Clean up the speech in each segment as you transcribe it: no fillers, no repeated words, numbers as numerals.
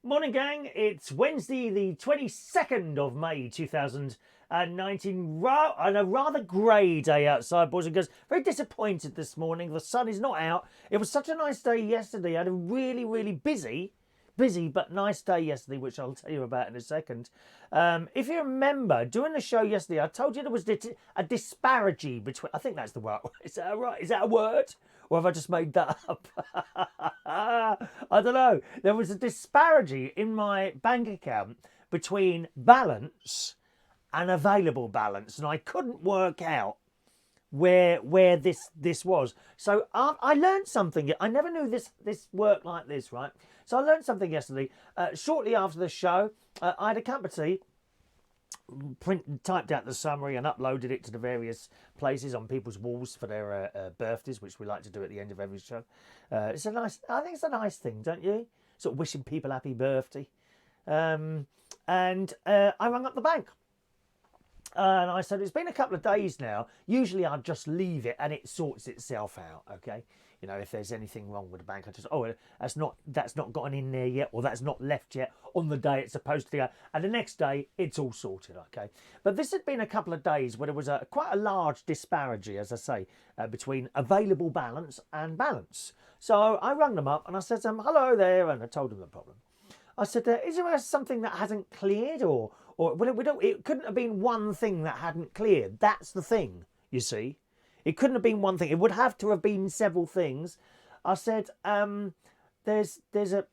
Morning, gang. It's Wednesday, the 22nd of May 2019, and a rather grey day outside, boys and girls. Very disappointed this morning. The sun is not out. It was such a nice day yesterday. I had a really busy but nice day yesterday, which I'll tell you about in a second. If you remember, during the show yesterday, I told you there was a disparity between... I think that's the word. Is that right? Is that a word? Or have I just made that up? I don't know. There was a disparity in my bank account between balance and available balance, and I couldn't work out where this was. So I learned something. I never knew this worked like this, right? So I learned something yesterday. Shortly after the show, I had a cup of tea, typed out the summary and uploaded it to the various places on people's walls for their birthdays, which we like to do at the end of every show. I think it's a nice thing, don't you? Sort of wishing people happy birthday. And I rang up the bank. And I said, it's been a couple of days now. Usually I'd just leave it and it sorts itself out, okay? You know, if there's anything wrong with the bank, I just, that's not gotten in there yet, or that's not left yet on the day it's supposed to go. And the next day, it's all sorted, okay? But this had been a couple of days where there was quite a large disparity, as I say, between available balance and balance. So I rang them up and I said to them, hello there, and I told them the problem. I said, is there something that hasn't cleared, or it couldn't have been one thing that hadn't cleared. That's the thing, you see. It couldn't have been one thing. It would have to have been several things. I said, there's a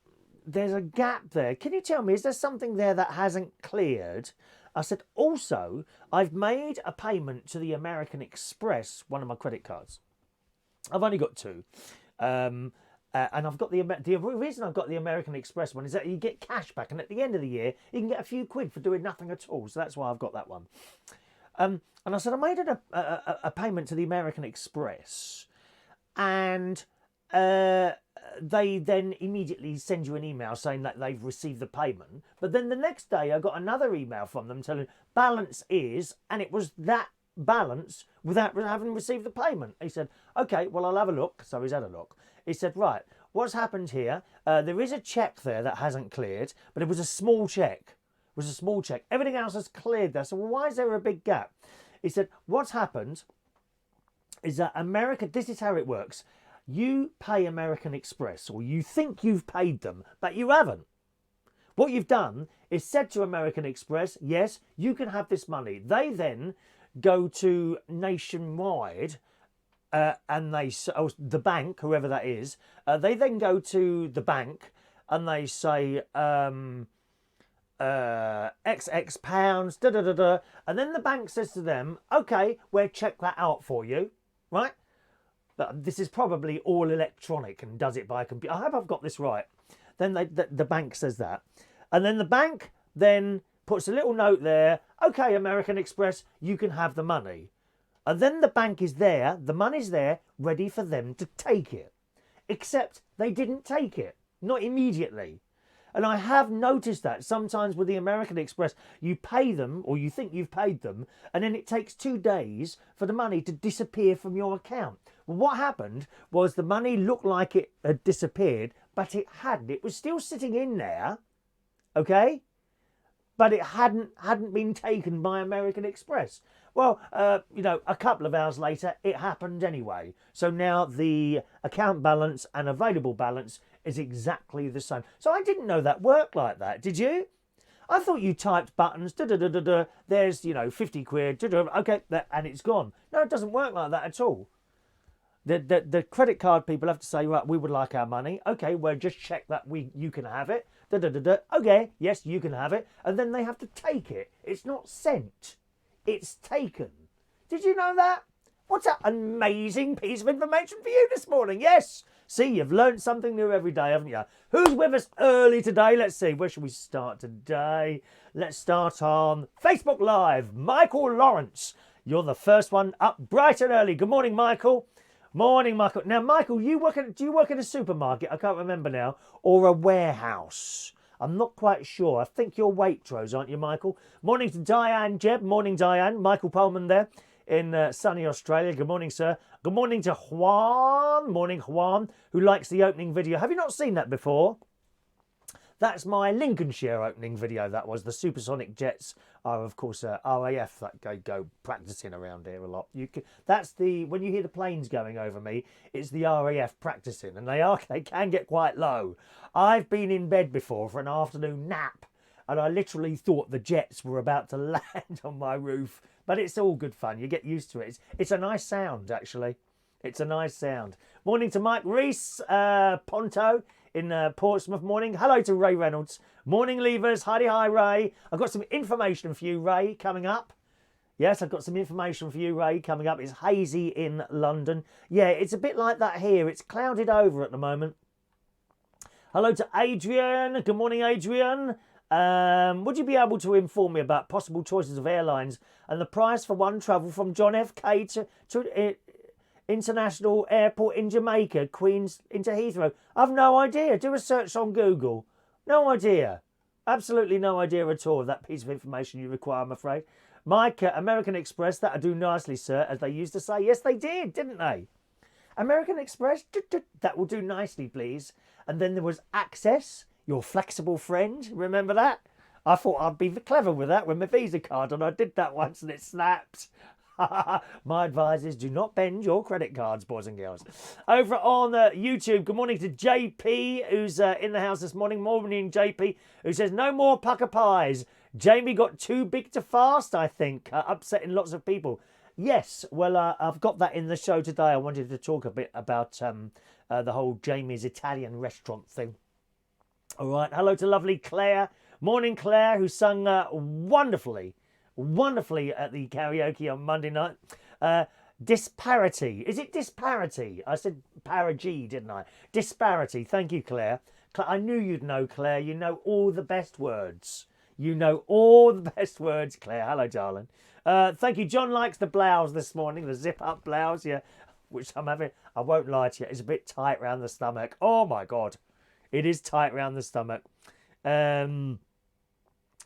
gap there. Can you tell me, is there something there that hasn't cleared? I said, also, I've made a payment to the American Express, one of my credit cards. I've only got two. And I've got the reason I've got the American Express one is that you get cash back, and at the end of the year you can get a few quid for doing nothing at all. So that's why I've got that one. And I said I made a payment to the American Express, and they then immediately send you an email saying that they've received the payment. But then the next day I got another email from them telling balance is, and it was that balance without having received the payment. He said, okay, well, I'll have a look. So he's had a look. He said, right, what's happened here? There is a cheque there that hasn't cleared, but it was a small cheque. It was a small cheque. Everything else has cleared there. So well, why is there a big gap? He said, what's happened is that this is how it works. You pay American Express, or you think you've paid them, but you haven't. What you've done is said to American Express, yes, you can have this money. They then go to Nationwide, and the bank, whoever that is, they then go to the bank and they say XX pounds, and then the bank says to them, okay, we'll check that out for you, right? But this is probably all electronic and does it by computer. I hope I've got this right. Then the bank says that, and then the bank then puts a little note there, okay, American Express, you can have the money. And then the bank is there, the money's there, ready for them to take it. Except they didn't take it, not immediately. And I have noticed that sometimes with the American Express, you pay them, or you think you've paid them, and then it takes 2 days for the money to disappear from your account. Well, what happened was the money looked like it had disappeared, but it hadn't. It was still sitting in there, okay? But it hadn't been taken by American Express. Well, a couple of hours later, it happened anyway. So now the account balance and available balance is exactly the same. So I didn't know that worked like that. Did you? I thought you typed buttons, there's, 50 quid, okay, and it's gone. No, it doesn't work like that at all. The credit card people have to say, right, we would like our money. Okay, well, just check that you can have it. Okay, yes, you can have it. And then they have to take it. It's not sent. It's taken. Did you know that? What's that amazing piece of information for you this morning? Yes. See, you've learned something new every day, haven't you? Who's with us early today? Let's see. Where should we start today? Let's start on Facebook Live. Michael Lawrence. You're the first one up bright and early. Good morning, Michael. Morning, Michael. Now, Michael, do you work in a supermarket? I can't remember now. Or a warehouse? I'm not quite sure. I think you're Waitrose, aren't you, Michael? Morning to Diane Jeb. Morning, Diane. Michael Pullman there in sunny Australia. Good morning, sir. Good morning to Juan. Morning, Juan, who likes the opening video. Have you not seen that before? That's my Lincolnshire opening video. That was. The supersonic jets are, of course, RAF that go practicing around here a lot. That's when you hear the planes going over me, it's the RAF practicing, and they can get quite low. I've been in bed before for an afternoon nap, and I literally thought the jets were about to land on my roof. But it's all good fun. You get used to it. It's a nice sound, actually. It's a nice sound. Morning to Mike Reese, Ponto in Portsmouth. Morning. Hello to Ray Reynolds. Morning, Levers. Hi, Ray. I've got some information for you, Ray, coming up. Yes, I've got some information for you, Ray, coming up. It's hazy in London. Yeah, it's a bit like that here. It's clouded over at the moment. Hello to Adrian. Good morning, Adrian. Would you be able to inform me about possible choices of airlines and the price for one travel from John F. K to International Airport in Jamaica, Queens into Heathrow? I've no idea. Do a search on Google. No idea. Absolutely no idea at all of that piece of information you require, I'm afraid. Mike, American Express, that'll do nicely, sir, as they used to say. Yes, they did, didn't they? American Express, that will do nicely, please. And then there was Access, your flexible friend. Remember that? I thought I'd be clever with that with my Visa card, and I did that once and it snapped. My advice is do not bend your credit cards, boys and girls. Over on YouTube, good morning to JP, who's in the house this morning. Morning, JP, who says, no more pucker pies. Jamie got too big to fast, I think, upsetting lots of people. Yes, well, I've got that in the show today. I wanted to talk a bit about the whole Jamie's Italian restaurant thing. All right, hello to lovely Claire. Morning, Claire, who sung wonderfully at the karaoke on Monday night. Disparity. Is it disparity? I said para-G, didn't I? Disparity. Thank you, Claire. I knew you'd know, Claire. You know all the best words. You know all the best words, Claire. Hello, darling. Thank you. John likes the blouse this morning, the zip-up blouse, yeah, which I'm having. I won't lie to you. It's a bit tight round the stomach. Oh, my God. It is tight round the stomach.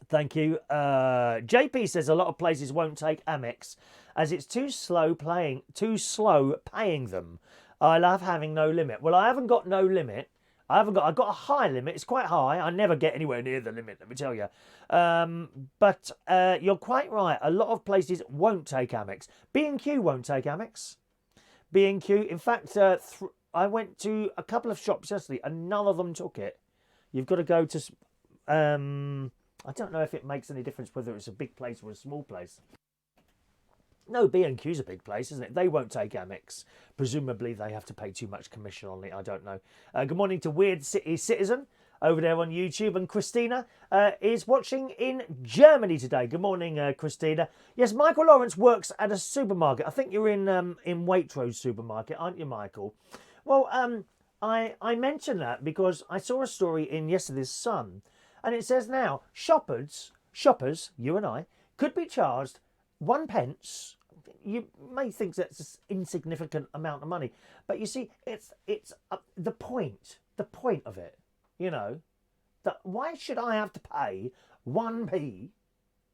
Thank you. JP says a lot of places won't take Amex as it's too slow paying them. I love having no limit. Well, I haven't got no limit. I've got a high limit. It's quite high. I never get anywhere near the limit, let me tell you. But you're quite right. A lot of places won't take Amex. B&Q won't take Amex. B&Q, in fact, I went to a couple of shops yesterday and none of them took it. You've got to go to... I don't know if it makes any difference whether it's a big place or a small place. No, B&Q's a big place, isn't it? They won't take Amex. Presumably they have to pay too much commission on it. I don't know. Good morning to Weird City Citizen over there on YouTube. And Christina is watching in Germany today. Good morning, Christina. Yes, Michael Lawrence works at a supermarket. I think you're in Waitrose supermarket, aren't you, Michael? Well, I mentioned that because I saw a story in yesterday's Sun. And it says now, shoppers, you and I, could be charged 1 pence. You may think that's an insignificant amount of money, but you see, it's the point of it. You know, that why should I have to pay 1p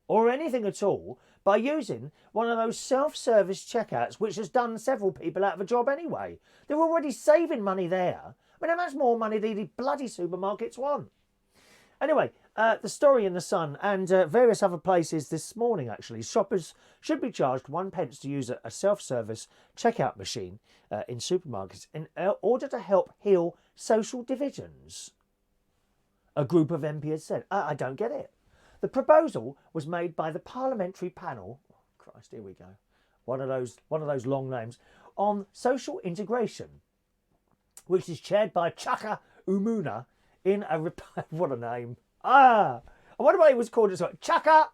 or anything at all by using one of those self-service checkouts, which has done several people out of a job anyway? They're already saving money there. I mean, how much more money do the bloody supermarkets want? Anyway, the story in the Sun and various other places this morning, actually, shoppers should be charged 1 pence to use a self-service checkout machine in supermarkets in order to help heal social divisions, a group of MPs said. I don't get it. The proposal was made by the parliamentary panel. Oh, Christ, here we go. One of those long names on social integration, which is chaired by Chaka Umuna. In a what a name. I wonder why it was called as well. Chaka.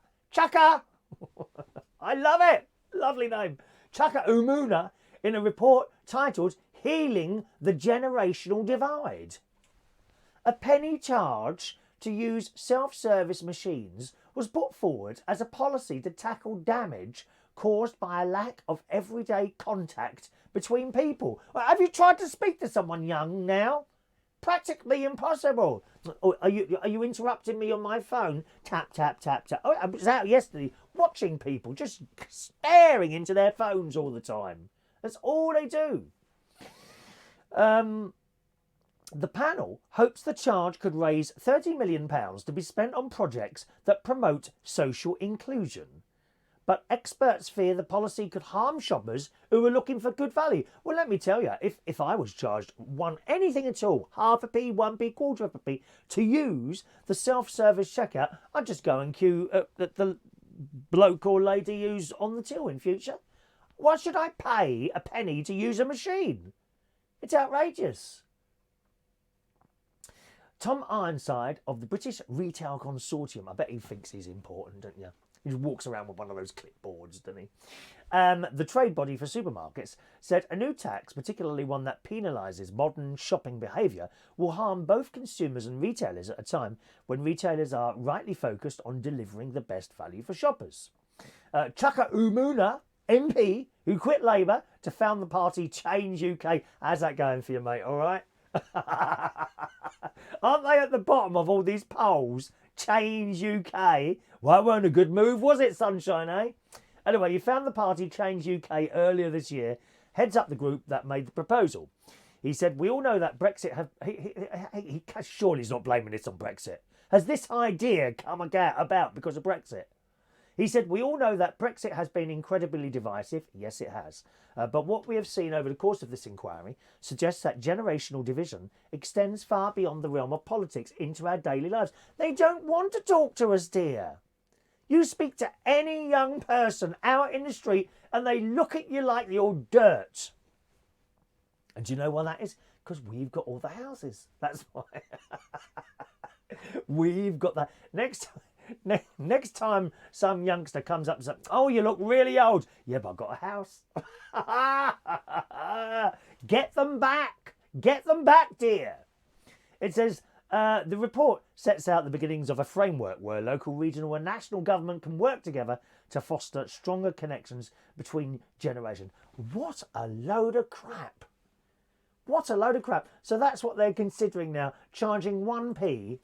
I love it. Lovely name. Chaka Umuna in a report titled Healing the Generational Divide. A penny charge to use self-service machines was put forward as a policy to tackle damage caused by a lack of everyday contact between people. Have you tried to speak to someone young now? Practically impossible. Oh, are you interrupting me on my phone? Tap, tap, tap, tap. Oh, I was out yesterday watching people just staring into their phones all the time. That's all they do. The panel hopes the charge could raise £30 million to be spent on projects that promote social inclusion. But experts fear the policy could harm shoppers who are looking for good value. Well, let me tell you, if I was charged anything at all, half a p, 1p, quarter of a p, to use the self-service checkout, I'd just go and queue at the bloke or lady who's on the till in future. Why should I pay a penny to use a machine? It's outrageous. Tom Ironside of the British Retail Consortium. I bet he thinks he's important, don't you? He just walks around with one of those clipboards, doesn't he? The trade body for supermarkets said a new tax, particularly one that penalises modern shopping behaviour, will harm both consumers and retailers at a time when retailers are rightly focused on delivering the best value for shoppers. Chuka Umunna, MP, who quit Labour to found the party Change UK. How's that going for you, mate? All right? Aren't they at the bottom of all these polls? Change UK. Well, it weren't a good move, was it, sunshine, eh? Anyway, you found the party Change UK earlier this year, heads up the group that made the proposal. He said, we all know that Brexit have... He surely he's not blaming this on Brexit. Has this idea come about because of Brexit? He said, we all know that Brexit has been incredibly divisive. Yes, it has. But what we have seen over the course of this inquiry suggests that generational division extends far beyond the realm of politics into our daily lives. They don't want to talk to us, dear. You speak to any young person out in the street and they look at you like you're dirt. And do you know why that is? Because we've got all the houses. That's why. We've got that. Next time some youngster comes up and says, oh, you look really old. Yeah, but I've got a house. Get them back. Get them back, dear. It says, the report sets out the beginnings of a framework where local, regional and national government can work together to foster stronger connections between generations. What a load of crap. What a load of crap. So that's what they're considering now, charging 1p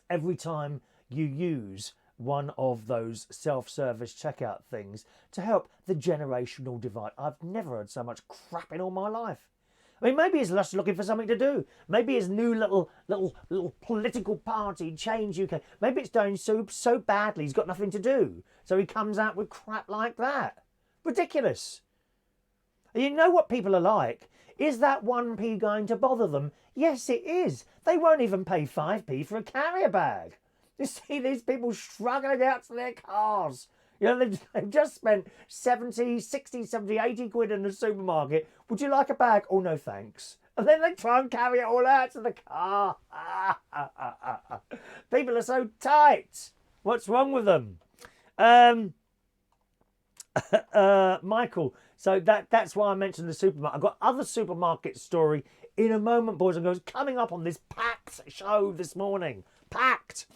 every time you use one of those self-service checkout things to help the generational divide. I've never heard so much crap in all my life. I mean, maybe he's just looking for something to do. Maybe his new little political party, Change UK, maybe it's going so badly he's got nothing to do. So he comes out with crap like that. Ridiculous. And you know what people are like. Is that 1p going to bother them? Yes, it is. They won't even pay 5p for a carrier bag. You see these people struggling out to their cars. You know, they've just spent 70, 60, 70, 80 quid in the supermarket. Would you like a bag? Oh, no, thanks. And then they try and carry it all out to the car. People are so tight. What's wrong with them? Michael, so that's why I mentioned the supermarket. I've got other supermarket story in a moment, boys and girls, coming up on this packed show this morning. Packed.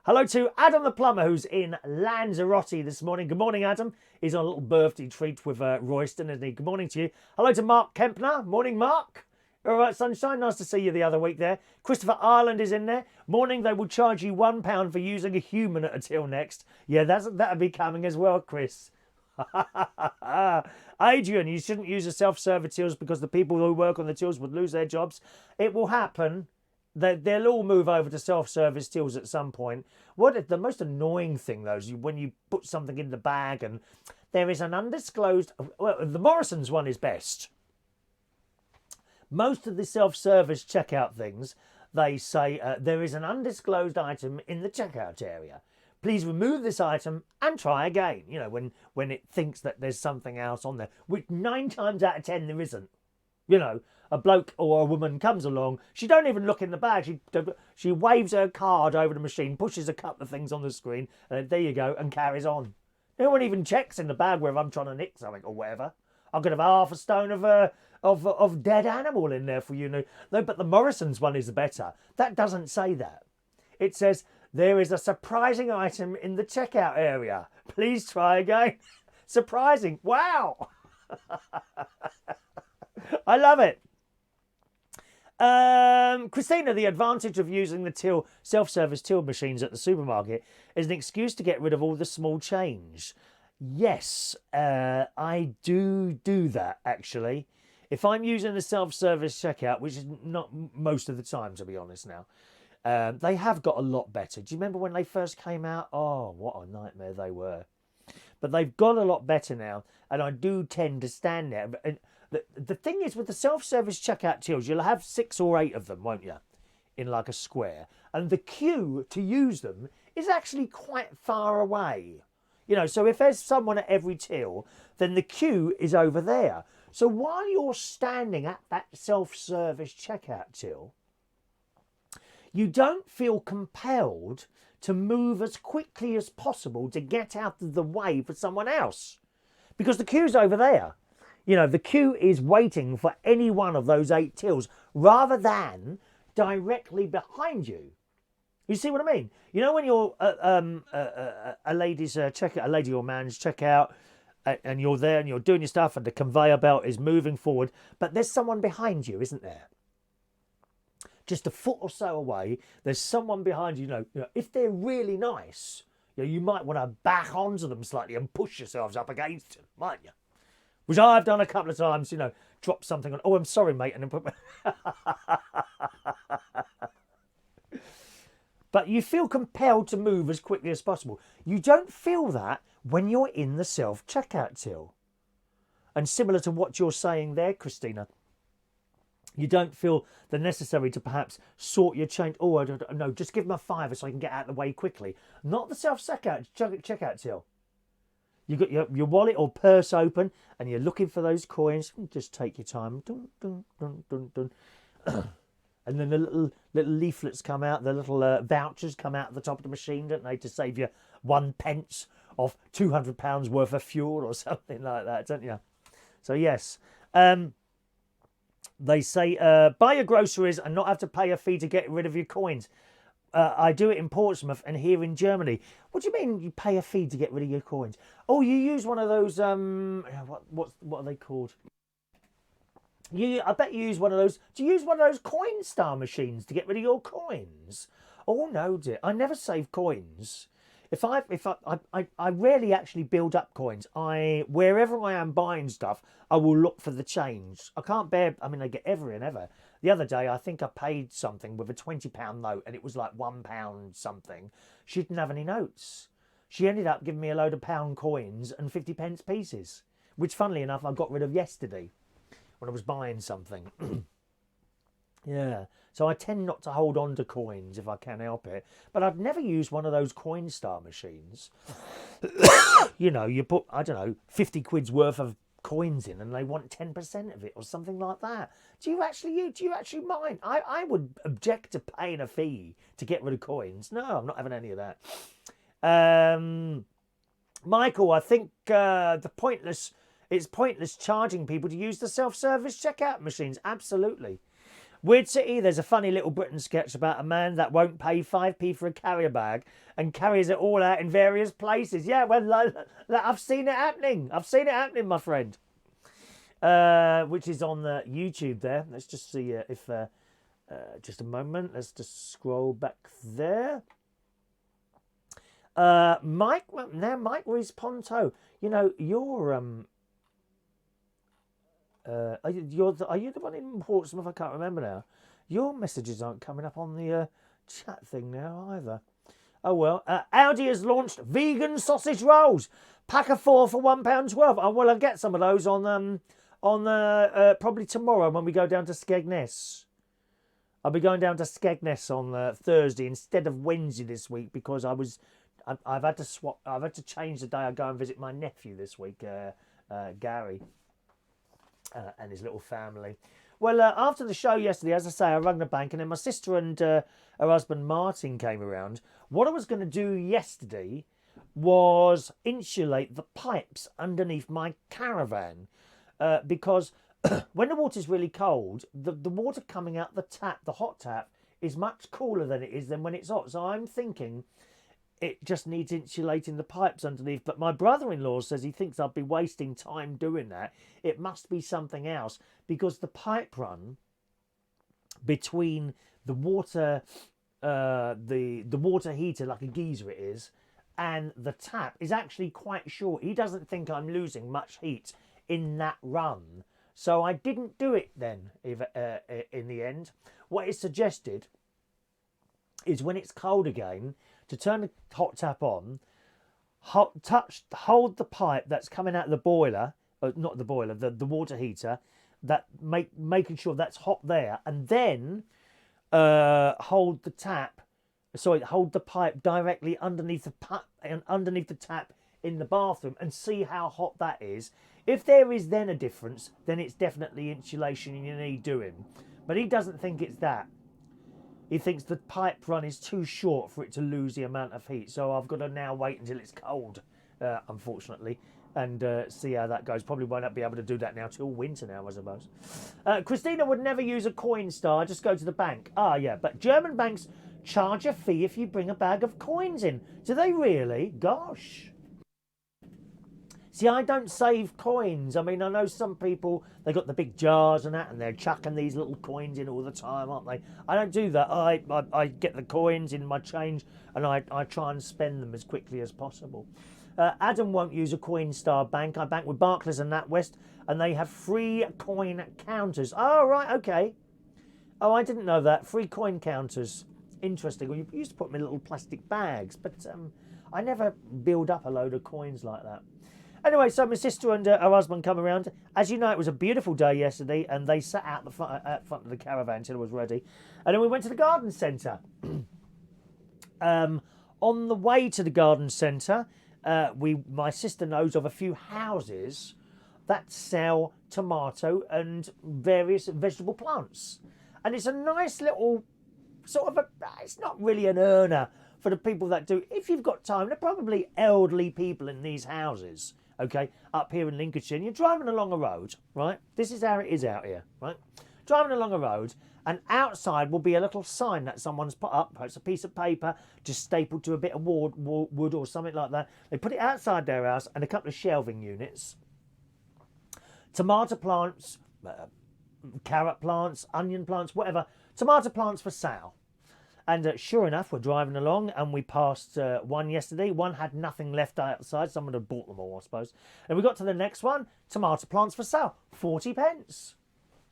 Hello to Adam the plumber, who's in Lanzarote this morning. Good morning, Adam. He's on a little birthday treat with Royston, isn't he? Good morning to you. Hello to Mark Kempner. Morning, Mark. All right, sunshine. Nice to see you the other week there. Christopher Ireland is in there. Morning, they will charge you £1 for using a human at a till next. Yeah, that'll be coming as well, Chris. Adrian, you shouldn't use the self-service tills because the people who work on the tills would lose their jobs. It will happen. They'll all move over to self-service tills at some point. The most annoying thing, though, is when you put something in the bag and there is an undisclosed... Well, the Morrison's one is best. Most of the self-service checkout things, they say there is an undisclosed item in the checkout area. Please remove this item and try again. You know, when it thinks that there's something else on there, which 9 times out of 10 there isn't. You know, a bloke or a woman comes along, she don't even look in the bag. She waves her card over the machine, pushes a couple of things on the screen, and there you go, and carries on. No one even checks in the bag whether I'm trying to nick something or whatever. I could have half a stone of dead animal in there for you. No, but the Morrison's one is better. That doesn't say that. It says, there is a surprising item in the checkout area. Please try again. Surprising. Wow. I love it. Christina, the advantage of using the self-service till machines at the supermarket is an excuse to get rid of all the small change. Yes, I do that, actually. If I'm using the self-service checkout, which is not most of the time, to be honest now, they have got a lot better. Do you remember when they first came out? Oh, what a nightmare they were. But they've got a lot better now, and I do tend to stand there. And the thing is, with the self-service checkout tills, you'll have 6 or 8 of them, won't you? In like a square. And the queue to use them is actually quite far away. You know, so if there's someone at every till, then the queue is over there. So while you're standing at that self-service checkout till, you don't feel compelled to move as quickly as possible to get out of the way for someone else. Because the queue's over there. You know, the queue is waiting for any one of those 8 tills rather than directly behind you. You see what I mean? You know when you're a lady's checkout, a lady or man's checkout, and you're there and you're doing your stuff and the conveyor belt is moving forward, but there's someone behind you, isn't there? Just a foot or so away, there's someone behind you. You know, if they're really nice, you might want to back onto them slightly and push yourselves up against them, might you? Which I've done a couple of times, you know, drop something on, oh, I'm sorry, mate, and then put But you feel compelled to move as quickly as possible. You don't feel that when you're in the self-checkout till. And similar to what you're saying there, Christina, you don't feel the necessary to perhaps sort your change. Oh, I don't know, just give them a £5 so I can get out of the way quickly. Not the self-checkout till. You've got your wallet or purse open and you're looking for those coins. Just take your time. Dun, dun, dun, dun, dun. And then the little leaflets come out, the little vouchers come out at the top of the machine, don't they, to save you 1 pence off £200 worth of fuel or something like that, don't you? So, yes. They say, buy your groceries and not have to pay a fee to get rid of your coins. I do it in Portsmouth and here in Germany. What do you mean you pay a fee to get rid of your coins? Oh, you use one of those, what are they called? I bet you use one of those. Do you use one of those Coinstar machines to get rid of your coins? Oh no, dear. I never save coins. I rarely actually build up coins. Wherever I am buying stuff, I will look for the change. I can't bear. I mean, I get ever and ever. The other day, I think I paid something with a £20 note, and it was like £1 something. She didn't have any notes. She ended up giving me a load of pound coins and 50p pieces, which, funnily enough, I got rid of yesterday when I was buying something. Yeah, so I tend not to hold on to coins if I can help it. But I've never used one of those Coinstar machines. You know, you put, I don't know, 50 quid's worth of coins in and they want 10% of it or something like that. Do you actually mind? I would object to paying a fee to get rid of coins. No, I'm not having any of that. Michael, I think it's pointless charging people to use the self-service checkout machines. Absolutely. Weird City, there's a funny little Britain sketch about a man that won't pay 5p for a carrier bag and carries it all out in various places. Yeah, well, I've seen it happening. I've seen it happening, my friend. Which is on the YouTube there. Let's just see if... just a moment. Let's just scroll back there. Mike Rees Ponto. You know, you're... are you the one in Portsmouth? I can't remember now. Your messages aren't coming up on the chat thing now either. Oh well. Audi has launched vegan sausage rolls. Pack of 4 for £1.12. Oh well, I'll get some of those on probably tomorrow when we go down to Skegness. I'll be going down to Skegness on Thursday instead of Wednesday this week because I've had to swap. I've had to change the day I go and visit my nephew this week, Gary. And his little family. Well, after the show yesterday, as I say, I rang the bank and then my sister and her husband Martin came around. What I was going to do yesterday was insulate the pipes underneath my caravan because when the water's really cold, the water coming out the tap, the hot tap, is much cooler than it is than when it's hot. So I'm thinking it just needs insulating the pipes underneath. But my brother-in-law says he thinks I'll be wasting time doing that. It must be something else because the pipe run between the water, the water heater, like a geyser it is, and the tap is actually quite short. He doesn't think I'm losing much heat in that run. So I didn't do it then in the end. What is suggested is when it's cold again, to turn the hot tap on, hold the pipe that's coming out of the boiler, not the boiler, the water heater, that making sure that's hot there, and then hold the pipe directly underneath the tap in the bathroom, and see how hot that is. If there is then a difference, then it's definitely insulation you need doing. But he doesn't think it's that. He thinks the pipe run is too short for it to lose the amount of heat. So I've got to now wait until it's cold, unfortunately, and see how that goes. Probably won't be able to do that now till winter now, I suppose. Christina would never use a Coinstar, just go to the bank. Ah, yeah, but German banks charge a fee if you bring a bag of coins in. Do they really? Gosh. See, I don't save coins. I mean, I know some people, they got the big jars and that, and they're chucking these little coins in all the time, aren't they? I don't do that. I get the coins in my change, and I try and spend them as quickly as possible. Adam won't use a Coinstar bank. I bank with Barclays and NatWest, and they have free coin counters. Oh, right, okay. Oh, I didn't know that. Free coin counters. Interesting. Well, you used to put them in little plastic bags, but I never build up a load of coins like that. Anyway, so my sister and her husband come around. As you know, it was a beautiful day yesterday, and they sat out front of the caravan until it was ready. And then we went to the garden centre. On the way to the garden centre, my sister knows of a few houses that sell tomato and various vegetable plants. And it's a nice little it's not really an earner for the people that do. If you've got time, they're probably elderly people in these houses. Okay, up here in Lincolnshire, and you're driving along a road, right? This is how it is out here, right? Driving along a road, and outside will be a little sign that someone's put up. It's a piece of paper just stapled to a bit of wood or something like that. They put it outside their house, and a couple of shelving units. Tomato plants, carrot plants, onion plants, whatever. Tomato plants for sale. And sure enough, we're driving along, and we passed one yesterday. One had nothing left outside. Someone had bought them all, I suppose. And we got to the next one. Tomato plants for sale. 40p.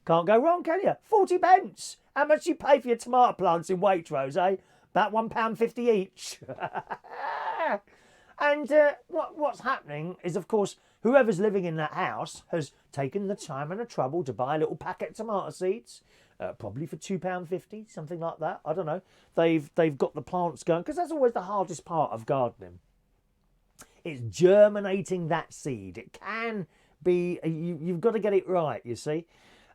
Can't go wrong, can you? 40p. How much do you pay for your tomato plants in Waitrose, eh? About £1.50 each. And what's happening is, of course, whoever's living in that house has taken the time and the trouble to buy a little packet of tomato seeds. Probably for £2.50, something like that. I don't know. They've got the plants going, because that's always the hardest part of gardening. It's germinating that seed. It can be, you've got to get it right, you see.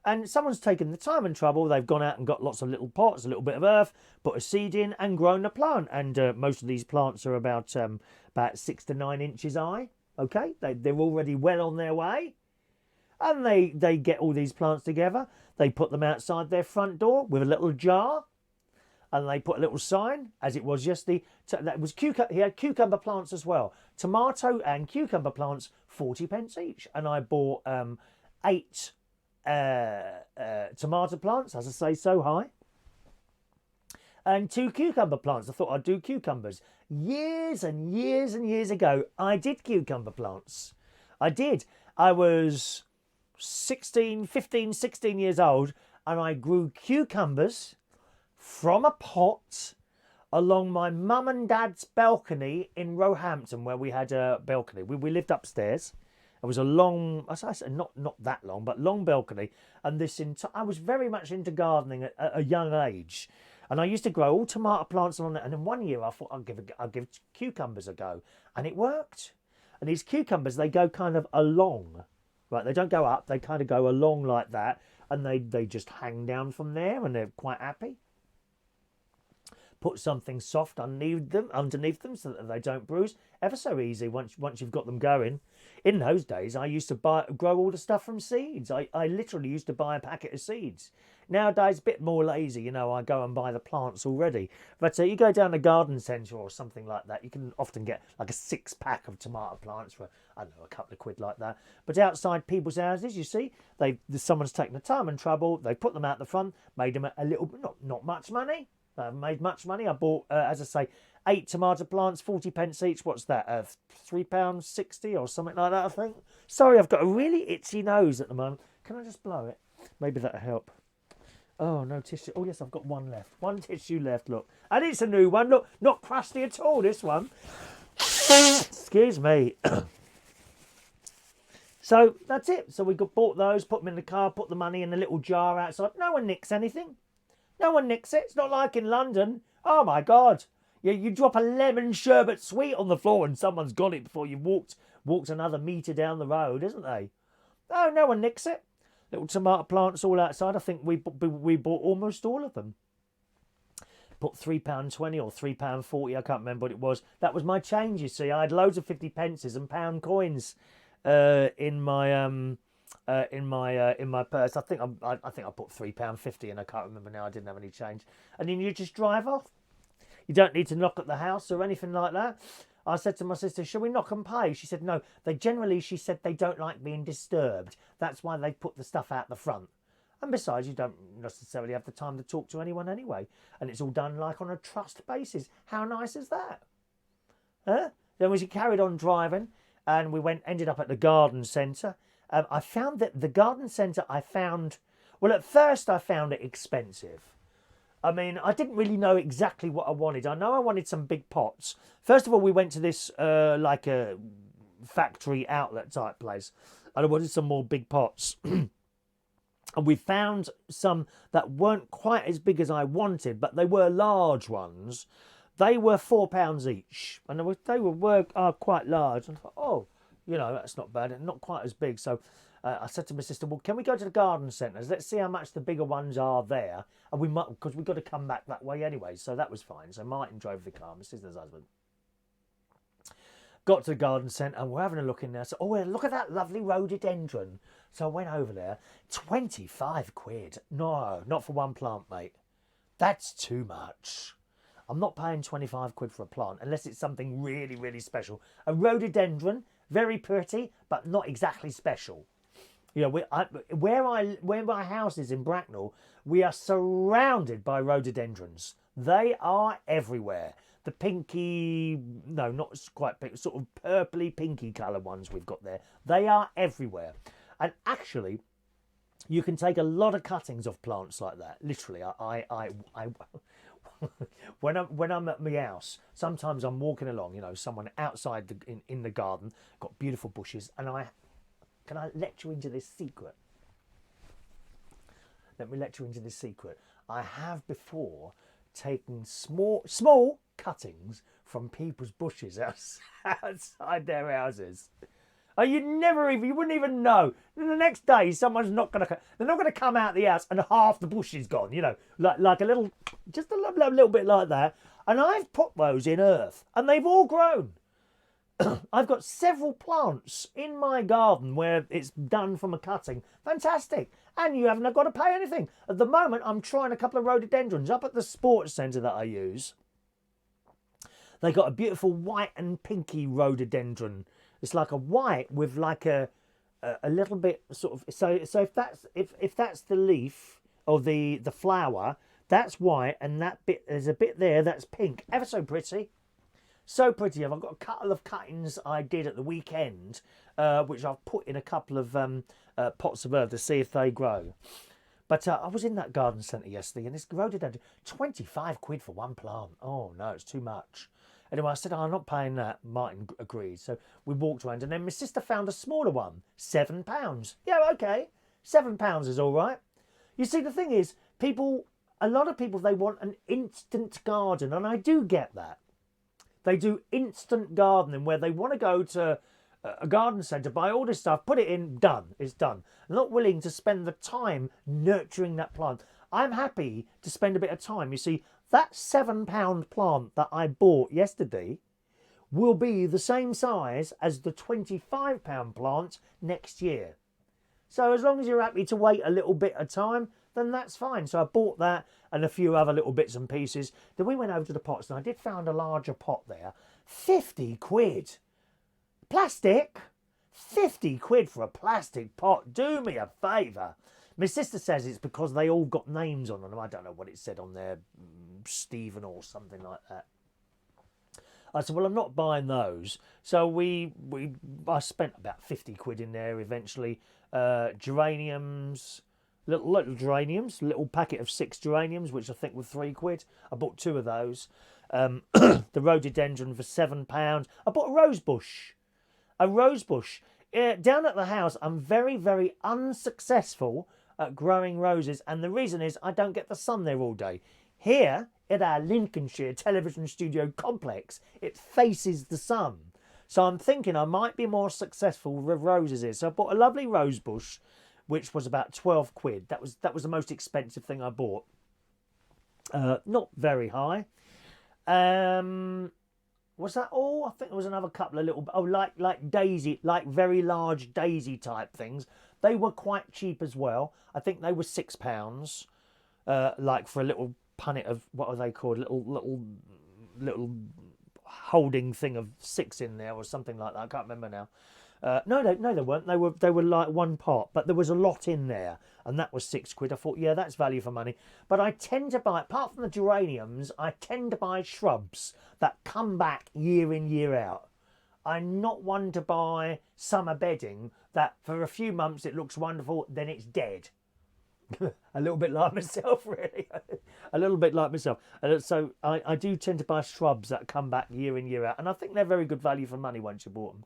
And someone's taken the time and trouble. They've gone out and got lots of little pots, a little bit of earth, put a seed in, and grown a plant. And most of these plants are about 6 to 9 inches high. Okay, they're already well on their way. And they get all these plants together. They put them outside their front door with a little jar, and they put a little sign, as it was yesterday. That was he had cucumber plants as well. Tomato and cucumber plants, 40p each. And I bought 8 tomato plants, as I say, so high, and 2 cucumber plants. I thought I'd do cucumbers. Years and years and years ago, I did cucumber plants. I did. I was 15, 16 years old, and I grew cucumbers from a pot along my mum and dad's balcony in Roehampton, where we had a balcony. We lived upstairs. It was a long, I say not that long, but long balcony. And I was very much into gardening at a young age. And I used to grow all tomato plants along it. And then one year I thought I'll give cucumbers a go. And it worked. And these cucumbers, they go kind of along. Right, they don't go up, they kind of go along like that, and they just hang down from there, and they're quite happy. Put something soft underneath them so that they don't bruise. Ever so easy once you've got them going. In those days, I used to grow all the stuff from seeds. I literally used to buy a packet of seeds. Nowadays, a bit more lazy, I go and buy the plants already. But you go down a garden centre or something like that, you can often get like a 6-pack of tomato plants for, I don't know, a couple of quid like that. But outside people's houses, you see, someone's taken the time and trouble, they put them out the front, made them a little, not much money. I haven't made much money. I bought, as I say, 8 tomato plants, 40p each. What's that? £3.60 or something like that, I think. Sorry, I've got a really itchy nose at the moment. Can I just blow it? Maybe that'll help. Oh, no tissue. Oh, yes, I've got one left. One tissue left, look. And it's a new one. Look, not crusty at all, this one. Excuse me. So that's it. So we bought those, put them in the car, put the money in a little jar outside. No one nicks anything. No one nicks it. It's not like in London. Oh, my God. You drop a lemon sherbet sweet on the floor and someone's got it before you've walked another metre down the road, isn't they? Oh, no one nicks it. Little tomato plants all outside. I think we bought almost all of them. Put £3.20 or £3.40. I can't remember what it was. That was my change. You see, I had loads of 50 pences and pound coins in my purse. I think I put £3.50 and I can't remember now. I didn't have any change. And then you just drive off. You don't need to knock at the house or anything like that. I said to my sister, shall we knock and pay? She said, no. She said they don't like being disturbed. That's why they put the stuff out the front. And besides, you don't necessarily have the time to talk to anyone anyway. And it's all done like on a trust basis. How nice is that? Huh? Then we carried on driving and we ended up at the garden centre. I found that the garden centre well, at first I found it expensive. I mean, I didn't really know exactly what I wanted. I know I wanted some big pots. First of all, we went to this like a factory outlet type place. And I wanted some more big pots. And we found some that weren't quite as big as I wanted, but they were large ones. They were £4 each. And they were quite large. And I thought, oh, that's not bad. And not quite as big. So I said to my sister, well, can we go to the garden centres? Let's see how much the bigger ones are there. And we might, because we've got to come back that way anyway. So that was fine. So Martin drove the car, my sister's husband. Got to the garden centre and we're having a look in there. So, look at that lovely rhododendron. So I went over there. 25 quid. No, not for one plant, mate. That's too much. I'm not paying 25 quid for a plant unless it's something really, really special. A rhododendron, very pretty, but not exactly special. Where my house is in Bracknell, we are surrounded by rhododendrons. They are everywhere. The pinky, no, not quite pink, sort of purpley pinky colour ones we've got there. They are everywhere. And actually, you can take a lot of cuttings of plants like that. Literally, when I'm at my house, sometimes I'm walking along, someone outside in the garden, got beautiful bushes, and can I let you into this secret? Let me let you into this secret. I have before taken small cuttings from people's bushes outside their houses. You wouldn't even know. And the next day, they're not going to come out the house and half the bush is gone, like just a little bit like that. And I've put those in earth and they've all grown. I've got several plants in my garden where it's done from a cutting. Fantastic. And you haven't got to pay anything. At the moment, I'm trying a couple of rhododendrons up at the sports centre that I use. They got a beautiful white and pinky rhododendron. It's like a white with like a little bit sort of... So if that's the leaf or the flower, that's white, and there's a bit there that's pink. Ever so pretty. So pretty. I've got a couple of cuttings I did at the weekend, which I've put in a couple of pots of earth to see if they grow. But I was in that garden centre yesterday, and this rhododendron, 25 quid for one plant. Oh, no, it's too much. Anyway, I said, I'm not paying that. Martin agreed. So we walked around, and then my sister found a smaller one, £7. Yeah, okay. £7 is all right. You see, the thing is, a lot of people, they want an instant garden, and I do get that. They do instant gardening where they want to go to a garden centre, buy all this stuff, put it in, done. It's done. They're not willing to spend the time nurturing that plant. I'm happy to spend a bit of time. You see, that £7 plant that I bought yesterday will be the same size as the £25 plant next year. So as long as you're happy to wait a little bit of time, then that's fine. So I bought that and a few other little bits and pieces. Then we went over to the pots and I did find a larger pot there. 50 quid. Plastic? 50 quid for a plastic pot. Do me a favour. My sister says it's because they all got names on them. I don't know what it said on there. Stephen or something like that. I said, well, I'm not buying those. So I spent about 50 quid in there eventually. geraniums, little geraniums, little packet of 6 geraniums, which I think were £3. I bought 2 of those. The rhododendron for £7. I bought a rose bush. Down at the house, I'm very, very unsuccessful at growing roses, and the reason is I don't get the sun there all day. Here, at our Lincolnshire television studio complex, it faces the sun. So I'm thinking I might be more successful with roses here. So I bought a lovely rose bush, which was about £12. That was the most expensive thing I bought. Not very high. Was that all? I think there was another couple of little, like daisy, like very large daisy type things. They were quite cheap as well. I think they were £6, like for a little punnet of, what are they called? Little holding thing of 6 in there or something like that. I can't remember now. No, they weren't. They were like one pot, but there was a lot in there, and that was £6. I thought, yeah, that's value for money. But I tend to buy, apart from the geraniums, I tend to buy shrubs that come back year in, year out. I'm not one to buy summer bedding that for a few months it looks wonderful, then it's dead. A little bit like myself, really. A little bit like myself. So I do tend to buy shrubs that come back year in, year out, and I think they're very good value for money once you bought them.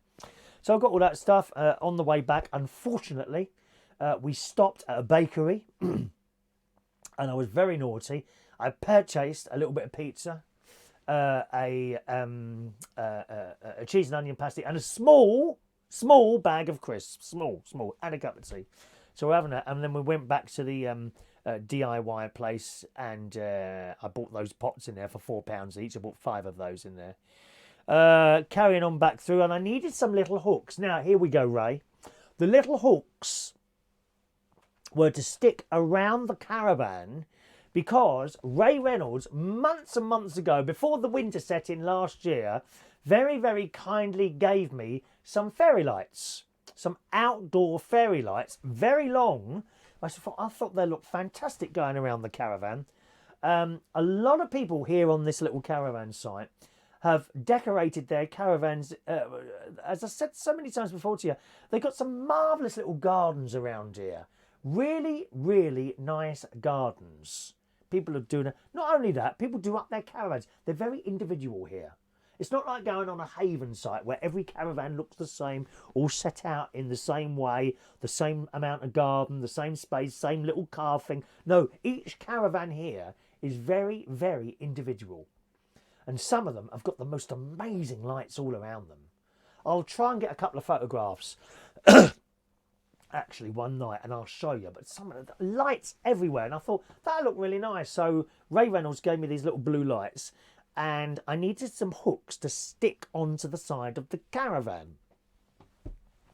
So I got all that stuff. On the way back, unfortunately, we stopped at a bakery, and I was very naughty. I purchased a little bit of pizza, a cheese and onion pasty, and a small bag of crisps. Small, and a cup of tea. So we're having that, and then we went back to the DIY place, and I bought those pots in there for £4 each. I bought 5 of those in there. Carrying on back through, and I needed some little hooks. Now, here we go, Ray. The little hooks were to stick around the caravan because Ray Reynolds, months and months ago, before the winter set in last year, very, very kindly gave me some fairy lights. Some outdoor fairy lights, very long. I thought they looked fantastic going around the caravan. A lot of people here on this little caravan site have decorated their caravans. As I said so many times before to you, they've got some marvellous little gardens around here. Really, really nice gardens. People are doing it. Not only that, people do up their caravans. They're very individual here. It's not like going on a haven site where every caravan looks the same, all set out in the same way, the same amount of garden, the same space, same little carving. No, each caravan here is very, very individual. And some of them have got the most amazing lights all around them. I'll try and get a couple of photographs actually one night, and I'll show you. But some of the lights everywhere, and I thought that looked really nice. So Ray Reynolds gave me these little blue lights, and I needed some hooks to stick onto the side of the caravan,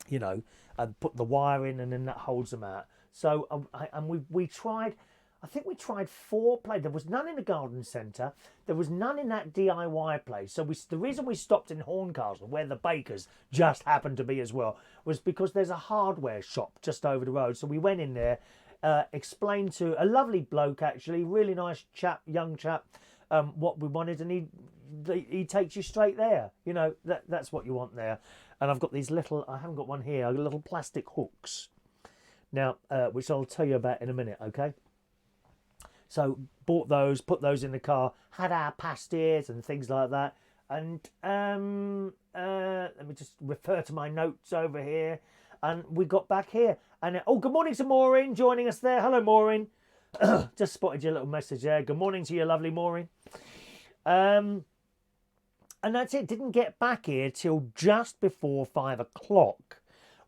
you know, and put the wire in, and then that holds them out. So we tried, I think we tried 4 places. There was none in the garden centre. There was none in that DIY place. So the reason we stopped in Horncastle, where the bakers just happened to be as well, was because there's a hardware shop just over the road. So we went in there, explained to a lovely bloke, actually, really nice chap, young chap, what we wanted, and he takes you straight there. You know, that's what you want there. And I've got these little, I haven't got one here, little plastic hooks now, which I'll tell you about in a minute, okay? So bought those, put those in the car, had our pasties and things like that. And let me just refer to my notes over here. And we got back here. And oh, good morning to Maureen joining us there. Hello, Maureen. Just spotted your little message there. Good morning to you, lovely Maureen. And that's it. Didn't get back here till just before 5 o'clock,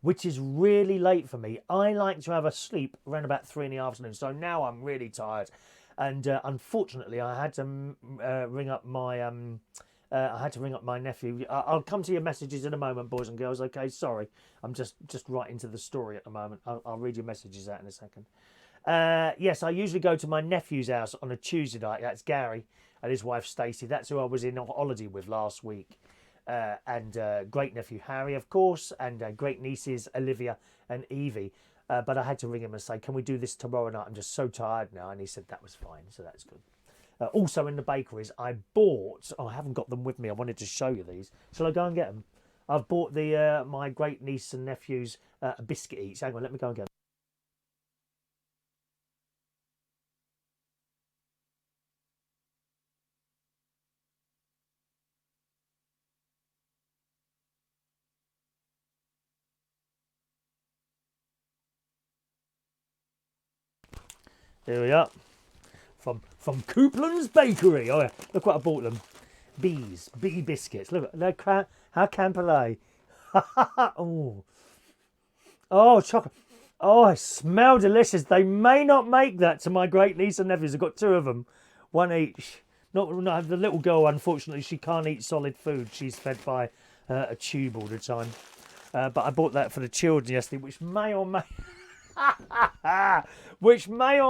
which is really late for me. I like to have a sleep around about 3 in the afternoon. So now I'm really tired. And unfortunately, I had to ring up my nephew. I'll come to your messages in a moment, boys and girls. Okay, sorry. I'm just right into the story at the moment. I'll read your messages out in a second. Yes, I usually go to my nephew's house on a Tuesday night. That's Gary and his wife Stacey. That's who I was in holiday with last week. And great nephew Harry, of course, and great nieces Olivia and Evie. But I had to ring him and say, can we do this tomorrow night? I'm just so tired now. And he said that was fine, so that's good. Also in the bakeries, I bought, I haven't got them with me. I wanted to show you these. Shall I go and get them? I've bought the my great niece and nephews a biscuit each. Hang on, let me go and get them. Here we are. From Coupland's Bakery. Oh yeah, look what I bought them. Bee biscuits. Look, how camp are they? Oh, chocolate. Oh, I smell delicious. They may not make that to my great niece and nephews. I've got two of them, one each. Not the little girl. Unfortunately, she can't eat solid food. She's fed by a tube all the time. But I bought that for the children yesterday, which may or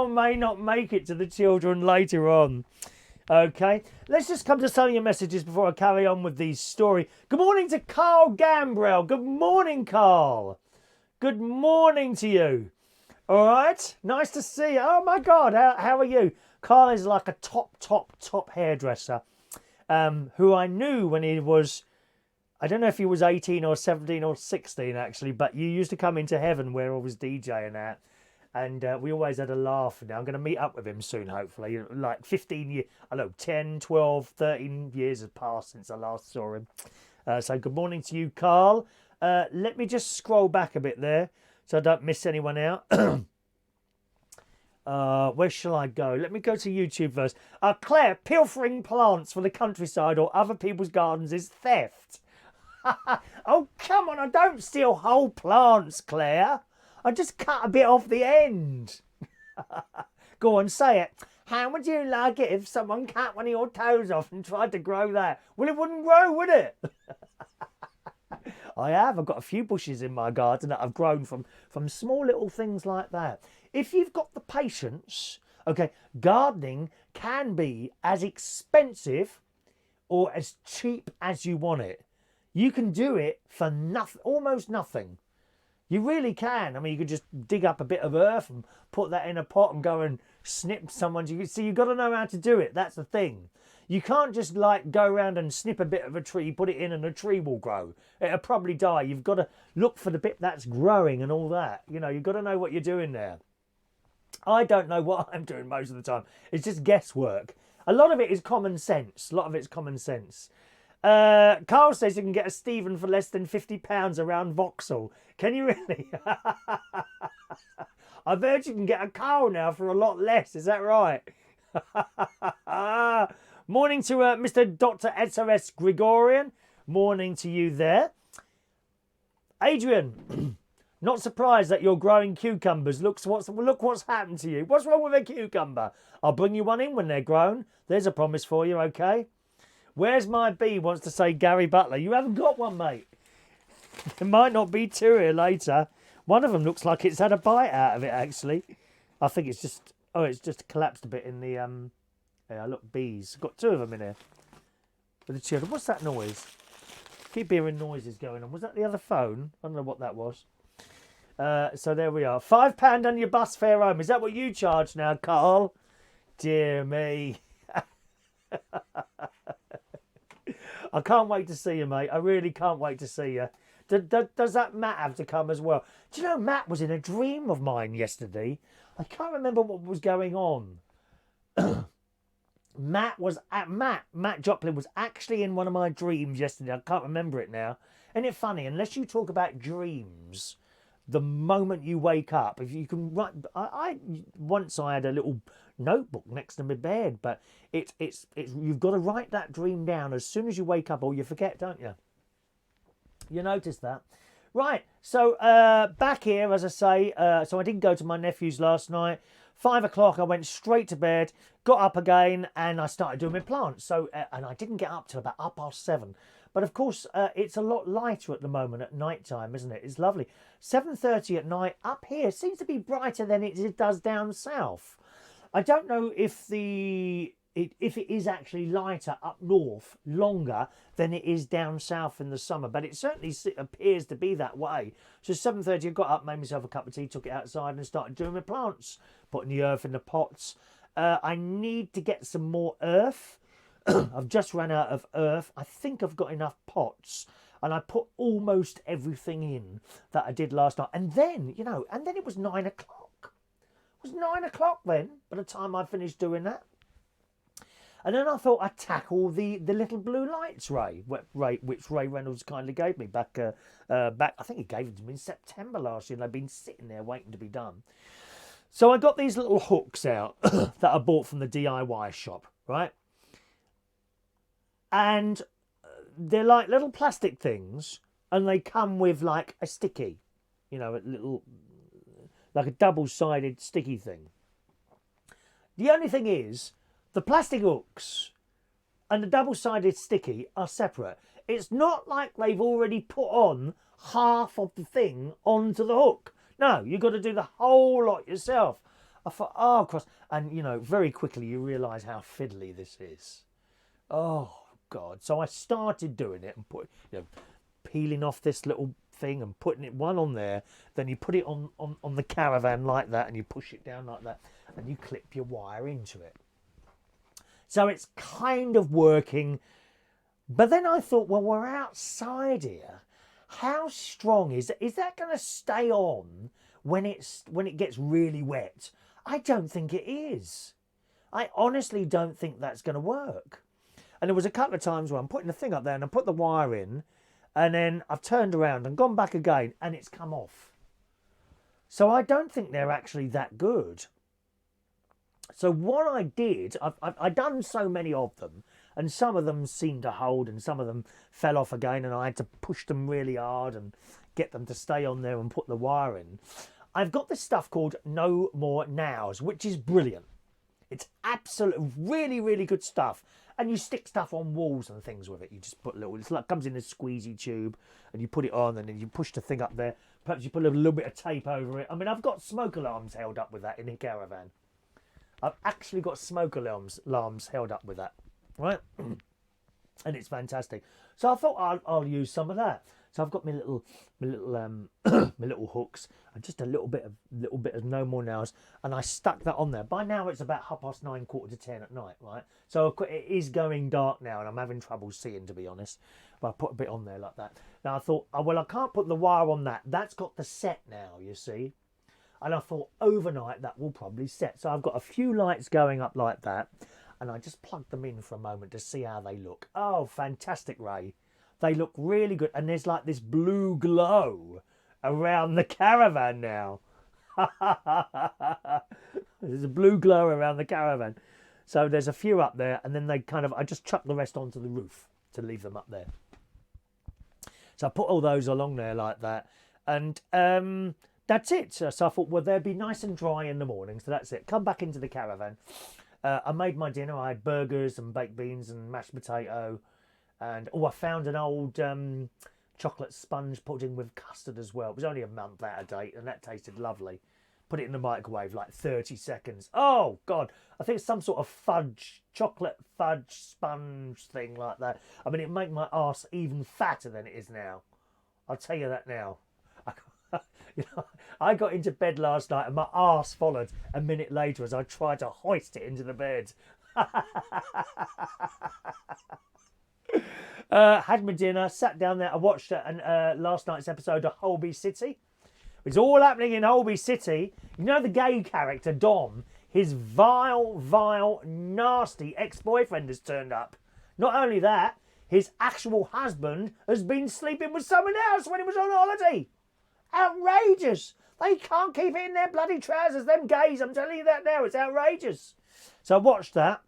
may not make it to the children later on. Okay, let's just come to some of your messages before I carry on with the story. Good morning to Carl Gambrell. Good morning, Carl. Good morning to you. All right, nice to see you. Oh my God, how are you? Carl is like a top hairdresser who I knew when he was, I don't know if he was 18 or 17 or 16 actually, but you used to come into heaven where I was DJing at. And we always had a laugh. Now I'm going to meet up with him soon, hopefully. Like 15 years, 10, 12, 13 years has passed since I last saw him. So good morning to you, Carl. Let me just scroll back a bit there so I don't miss anyone out. Where shall I go? Let me go to YouTube first. Claire, pilfering plants for the countryside or other people's gardens is theft. Oh, come on. I don't steal whole plants, Claire. I just cut a bit off the end. Go on, say it. How would you like it if someone cut one of your toes off and tried to grow that? Well, it wouldn't grow, would it? I've got a few bushes in my garden that I've grown from small little things like that. If you've got the patience, okay, gardening can be as expensive or as cheap as you want it. You can do it for nothing, almost nothing. You really can. I mean, you could just dig up a bit of earth and put that in a pot and go and snip someone. See, you've got to know how to do it. That's the thing. You can't just like go around and snip a bit of a tree, put it in and a tree will grow. It'll probably die. You've got to look for the bit that's growing and all that. You know, you've got to know what you're doing there. I don't know what I'm doing most of the time. It's just guesswork. A lot of it is common sense. Carl says you can get a Stephen for less than £50 around Vauxhall. Can you really? I've heard you can get a Carl now for a lot less. Is that right? Morning to Mr. Dr. SOS Gregorian. Morning to you there. Adrian, not surprised that you're growing cucumbers. Look what's happened to you. What's wrong with a cucumber? I'll bring you one in when they're grown. There's a promise for you, okay? Where's my bee wants to say Gary Butler. You haven't got one, mate. There might not be two here later. One of them looks like it's had a bite out of it, actually. I think it's just... Oh, it's just collapsed a bit in the... Yeah, look, bees. Got two of them in here. For the children. What's that noise? Keep hearing noises going on. Was that the other phone? I don't know what that was. So there we are. £5 on your bus fare home. Is that what you charge now, Carl? Dear me. I can't wait to see you, mate. I really can't wait to see you. Does that Matt have to come as well? Do you know Matt was in a dream of mine yesterday? I can't remember what was going on. Matt Joplin was actually in one of my dreams yesterday. I can't remember it now. Isn't it funny? Unless you talk about dreams, the moment you wake up, if you can write... Once I had a little notebook next to my bed, but it's you've got to write that dream down as soon as you wake up, or you forget, don't you? You notice that? Right, so back here, as I say, so I didn't go to my nephew's last night. 5 o'clock, I went straight to bed, got up again, and I started doing my plants. So, and I didn't get up till about 7:30. But of course, it's a lot lighter at the moment at night time, isn't it? It's lovely. 7:30 at night up here seems to be brighter than it does down south. I don't know if if it is actually lighter up north longer than it is down south in the summer, but it certainly appears to be that way. So 7:30 I got up, made myself a cup of tea, took it outside and started doing my plants, putting the earth in the pots. I need to get some more earth. I've just run out of earth. I think I've got enough pots. and I put almost everything in that I did last night. And then, you know, and then it was 9 o'clock. It was 9 o'clock then, by the time I finished doing that. And then I thought I'd tackle the little blue lights which Ray Reynolds kindly gave me back. I think he gave it to me in September last year, and they've been sitting there waiting to be done. So I got these little hooks out that I bought from the DIY shop, right? And they're like little plastic things, and they come with like a sticky, you know, like a double-sided sticky thing. The only thing is, the plastic hooks and the double-sided sticky are separate. It's not like they've already put on half of the thing onto the hook. No, you've got to do the whole lot yourself. I thought, oh, cross. And, you know, very quickly you realise how fiddly this is. Oh, God. So I started doing it and peeling off this little thing and putting it one on there. Then you put it on the caravan like that, and you push it down like that, and you clip your wire into it. So it's kind of working. But then I thought, well, we're outside here. How strong is that going to stay on when it gets really wet? I don't think it is. I honestly don't think that's going to work. And there was a couple of times where I'm putting the thing up there and I put the wire in, and then I've turned around and gone back again and it's come off. So I don't think they're actually that good. So what I did, I've done so many of them, and some of them seemed to hold and some of them fell off again, and I had to push them really hard and get them to stay on there and put the wire in. I've got this stuff called No More Nows, which is brilliant. It's absolutely really, really good stuff. And you stick stuff on walls and things with it. You just put it's like comes in a squeezy tube, and you put it on, and then you push the thing up there. Perhaps you put a little bit of tape over it. I mean, I've got smoke alarms held up with that in the caravan. I've actually got smoke alarms held up with that, right? And it's fantastic. So I thought I'll use some of that. So I've got my little my little hooks and just a little bit of No More Nows, and I stuck that on there. By now it's about 9:30, 9:45 at night, right? So it is going dark now, and I'm having trouble seeing, to be honest. But I put a bit on there like that. Now I thought, oh, well, I can't put the wire on that. That's got the set now, you see. And I thought overnight that will probably set. So I've got a few lights going up like that, and I just plugged them in for a moment to see how they look. Oh, fantastic, Ray. They look really good. And there's like this blue glow around the caravan now. There's a blue glow around the caravan. So there's a few up there, and then I just chuck the rest onto the roof to leave them up there. So I put all those along there like that. And that's it. So I thought, well, they'll be nice and dry in the morning. So that's it. Come back into the caravan. I made my dinner. I had burgers and baked beans and mashed potato. And, I found an old chocolate sponge pudding with custard as well. It was only a month out of date, and that tasted lovely. Put it in the microwave, like 30 seconds. Oh, God. I think it's some sort of chocolate fudge sponge thing like that. I mean, it made my arse even fatter than it is now. I'll tell you that now. I got into bed last night and my arse followed a minute later as I tried to hoist it into the bed. Had my dinner, sat down there. I watched last night's episode of Holby City. It's all happening in Holby City. You know the gay character, Dom, his vile, nasty ex-boyfriend has turned up. Not only that, his actual husband has been sleeping with someone else when he was on holiday. Outrageous. They can't keep it in their bloody trousers, them gays. I'm telling you that now. It's outrageous. So I watched that.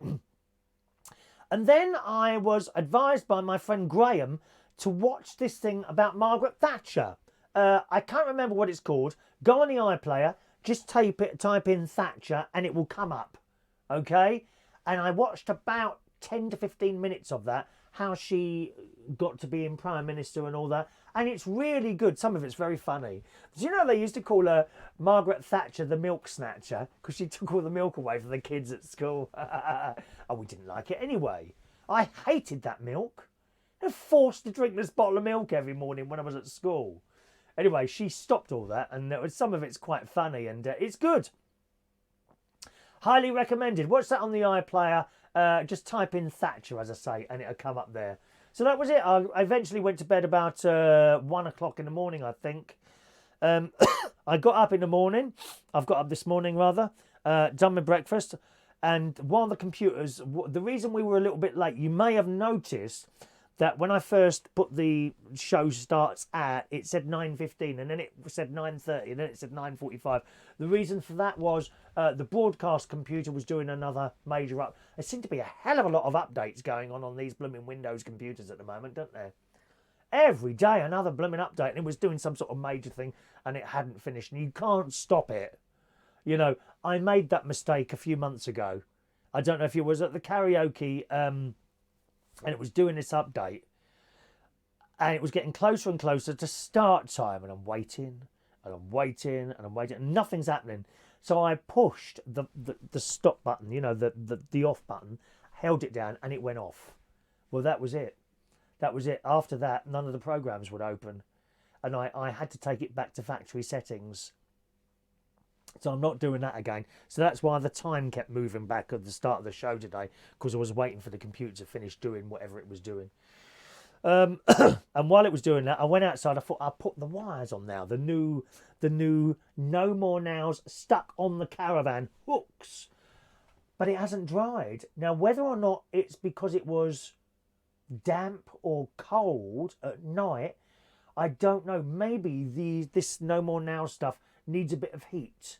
And then I was advised by my friend Graham to watch this thing about Margaret Thatcher. I can't remember what it's called. Go on the iPlayer, just type in Thatcher, and it will come up. Okay? And I watched about 10 to 15 minutes of that, how she got to being Prime Minister and all that. And it's really good. Some of it's very funny. Do you know they used to call her Margaret Thatcher the milk snatcher because she took all the milk away from the kids at school? Oh, we didn't like it anyway. I hated that milk. I was forced to drink this bottle of milk every morning when I was at school. Anyway, she stopped all that, and some of it's quite funny, and it's good. Highly recommended. Watch that on the iPlayer. Just type in Thatcher, as I say, and it'll come up there. So that was it. I eventually went to bed about 1 o'clock in the morning, I think. I got up in the morning. I've got up this morning, rather. Done my breakfast. And while the computers... The reason we were a little bit late, you may have noticed that when I first put the show starts at, it said 9:15, and then it said 9:30, and then it said 9:45. The reason for that was the broadcast computer was doing another major up. There seem to be a hell of a lot of updates going on these blooming Windows computers at the moment, don't there? Every day another blooming update, and it was doing some sort of major thing, and it hadn't finished, and you can't stop it. You know, I made that mistake a few months ago. I don't know if it was at the karaoke, and it was doing this update, and it was getting closer and closer to start time, and I'm waiting, and I'm waiting, and I'm waiting, and nothing's happening. So I pushed the stop button, you know, the off button, held it down, and it went off. Well, that was it. That was it. After that, none of the programs would open, and I had to take it back to factory settings. So I'm not doing that again. So that's why the time kept moving back at the start of the show today, because I was waiting for the computer to finish doing whatever it was doing. And while it was doing that, I went outside. I thought I'll put the wires on now. The new No More Nows stuck on the caravan hooks. But it hasn't dried. Now, whether or not it's because it was damp or cold at night, I don't know. Maybe this No More Now stuff needs a bit of heat.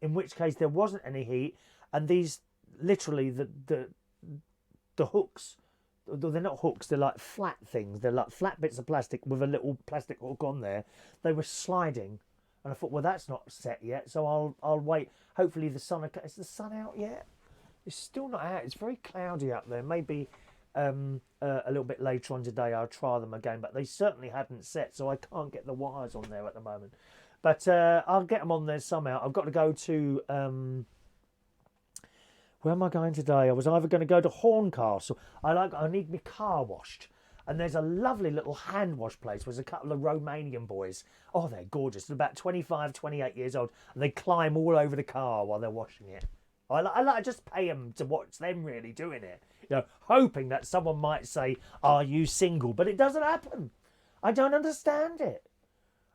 In which case there wasn't any heat, and these literally the hooks, they're not hooks, they're like flat things. They're like flat bits of plastic with a little plastic hook on there. They were sliding, and I thought, well, that's not set yet, so I'll wait. Hopefully the sun. Is the sun out yet? It's still not out. It's very cloudy up there. Maybe a little bit later on today I'll try them again, but they certainly hadn't set, so I can't get the wires on there at the moment. But I'll get them on there somehow. I've got to go to... where am I going today? I was either going to go to Horncastle. I need my car washed. And there's a lovely little hand wash place. There's a couple of Romanian boys. Oh, they're gorgeous. They're about 25, 28 years old. And they climb all over the car while they're washing it. I like just pay them to watch them really doing it. You know, hoping that someone might say, "Are you single?" But it doesn't happen. I don't understand it.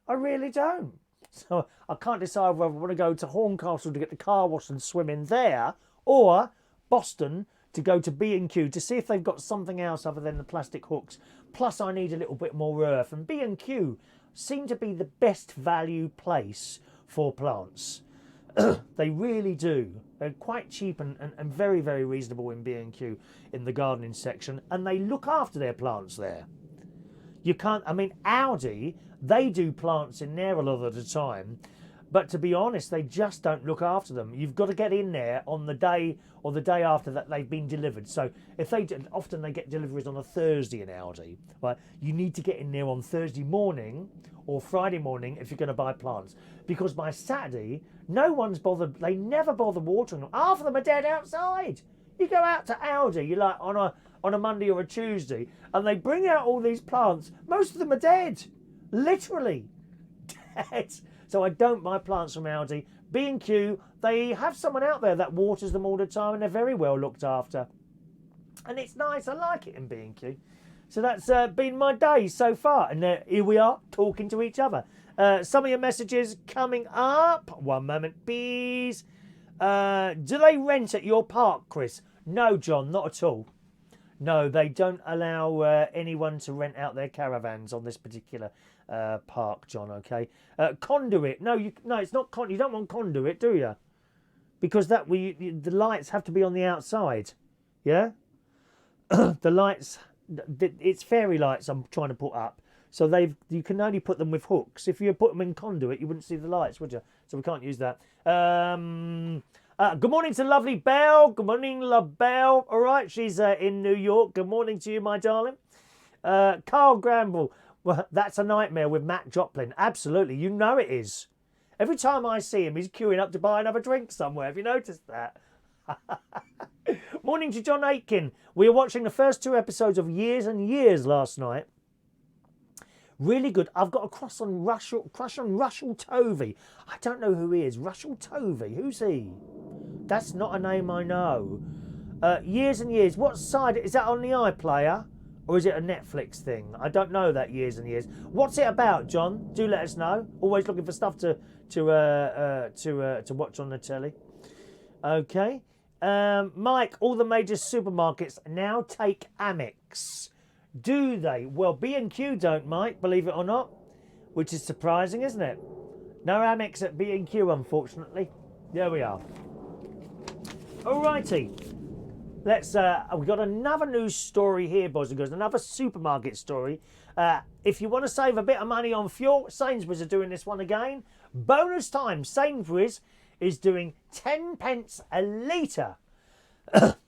I really don't. So I can't decide whether I want to go to Horncastle to get the car washed and swim in there, or Boston to go to B&Q to see if they've got something else other than the plastic hooks. Plus I need a little bit more earth, and B&Q seem to be the best value place for plants. They really do. They're quite cheap and very, very reasonable in B&Q in the gardening section, and they look after their plants there. You can't, I mean, Aldi, they do plants in there a lot of the time, but to be honest, they just don't look after them. You've got to get in there on the day or the day after that they've been delivered. So if often they get deliveries on a Thursday in Aldi, right? You need to get in there on Thursday morning or Friday morning if you're going to buy plants, because by Saturday, no one's bothered. They never bother watering them. Half of them are dead outside. You go out to Aldi, you're like on a Monday or a Tuesday, and they bring out all these plants. Most of them are dead, literally dead. So I don't buy plants from Aldi. B&Q, they have someone out there that waters them all the time, and they're very well looked after. And it's nice. I like it in B&Q. So that's been my day so far. And here we are talking to each other. Some of your messages coming up. One moment, please. Do they rent at your park, Chris? No, John, not at all. No, they don't allow anyone to rent out their caravans on this particular park, John, okay? Conduit. No, it's not you don't want conduit, do you? Because the lights have to be on the outside. Yeah? The lights, it's fairy lights I'm trying to put up. So you can only put them with hooks. If you put them in conduit, you wouldn't see the lights, would you? So we can't use that. Good morning to lovely Belle. Good morning, love Belle. All right, she's in New York. Good morning to you, my darling. Carl Gramble. Well, that's a nightmare with Matt Joplin. Absolutely, you know it is. Every time I see him, he's queuing up to buy another drink somewhere. Have you noticed that? Morning to John Aitken. We were watching the first 2 episodes of Years and Years last night. Really good. I've got a crush on Russell Tovey. I don't know who he is. Russell Tovey. Who's he? That's not a name I know. Years and Years. What side? Is that on the iPlayer? Or is it a Netflix thing? I don't know that years and years. What's it about, John? Do let us know. Always looking for stuff to watch on the telly. Okay. Mike, all the major supermarkets now take Amex. Do they? Well, B&Q don't, Mike, believe it or not. Which is surprising, isn't it? No Amex at B&Q, unfortunately. There we are. Alrighty. We've got another news story here, boys and girls. Another supermarket story. If you want to save a bit of money on fuel, Sainsbury's are doing this one again. Bonus time. Sainsbury's is doing 10 pence a litre.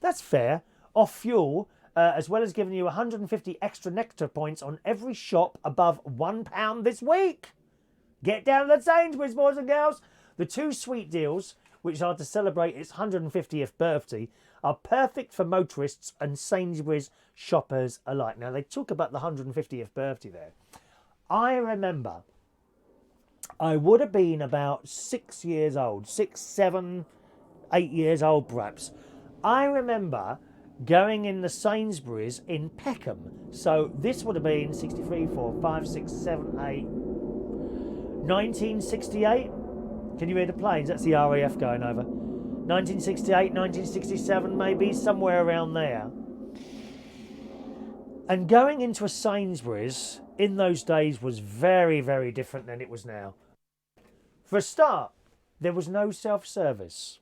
That's fair. Off fuel, as well as giving you 150 extra Nectar points on every shop above £1 this week. Get down to Sainsbury's, boys and girls. The two sweet deals, which are to celebrate its 150th birthday, are perfect for motorists and Sainsbury's shoppers alike. Now, they talk about the 150th birthday there. I remember I would have been about 6 years old, 6, 7, 8 years old perhaps. I remember going in the Sainsbury's in Peckham. So this would have been 63, 4, 5, 6, 7, 8, 1968. Can you hear the planes? That's the RAF going over. 1968, 1967 maybe, somewhere around there. And going into a Sainsbury's in those days was very, very different than it was now. For a start, there was no self-service.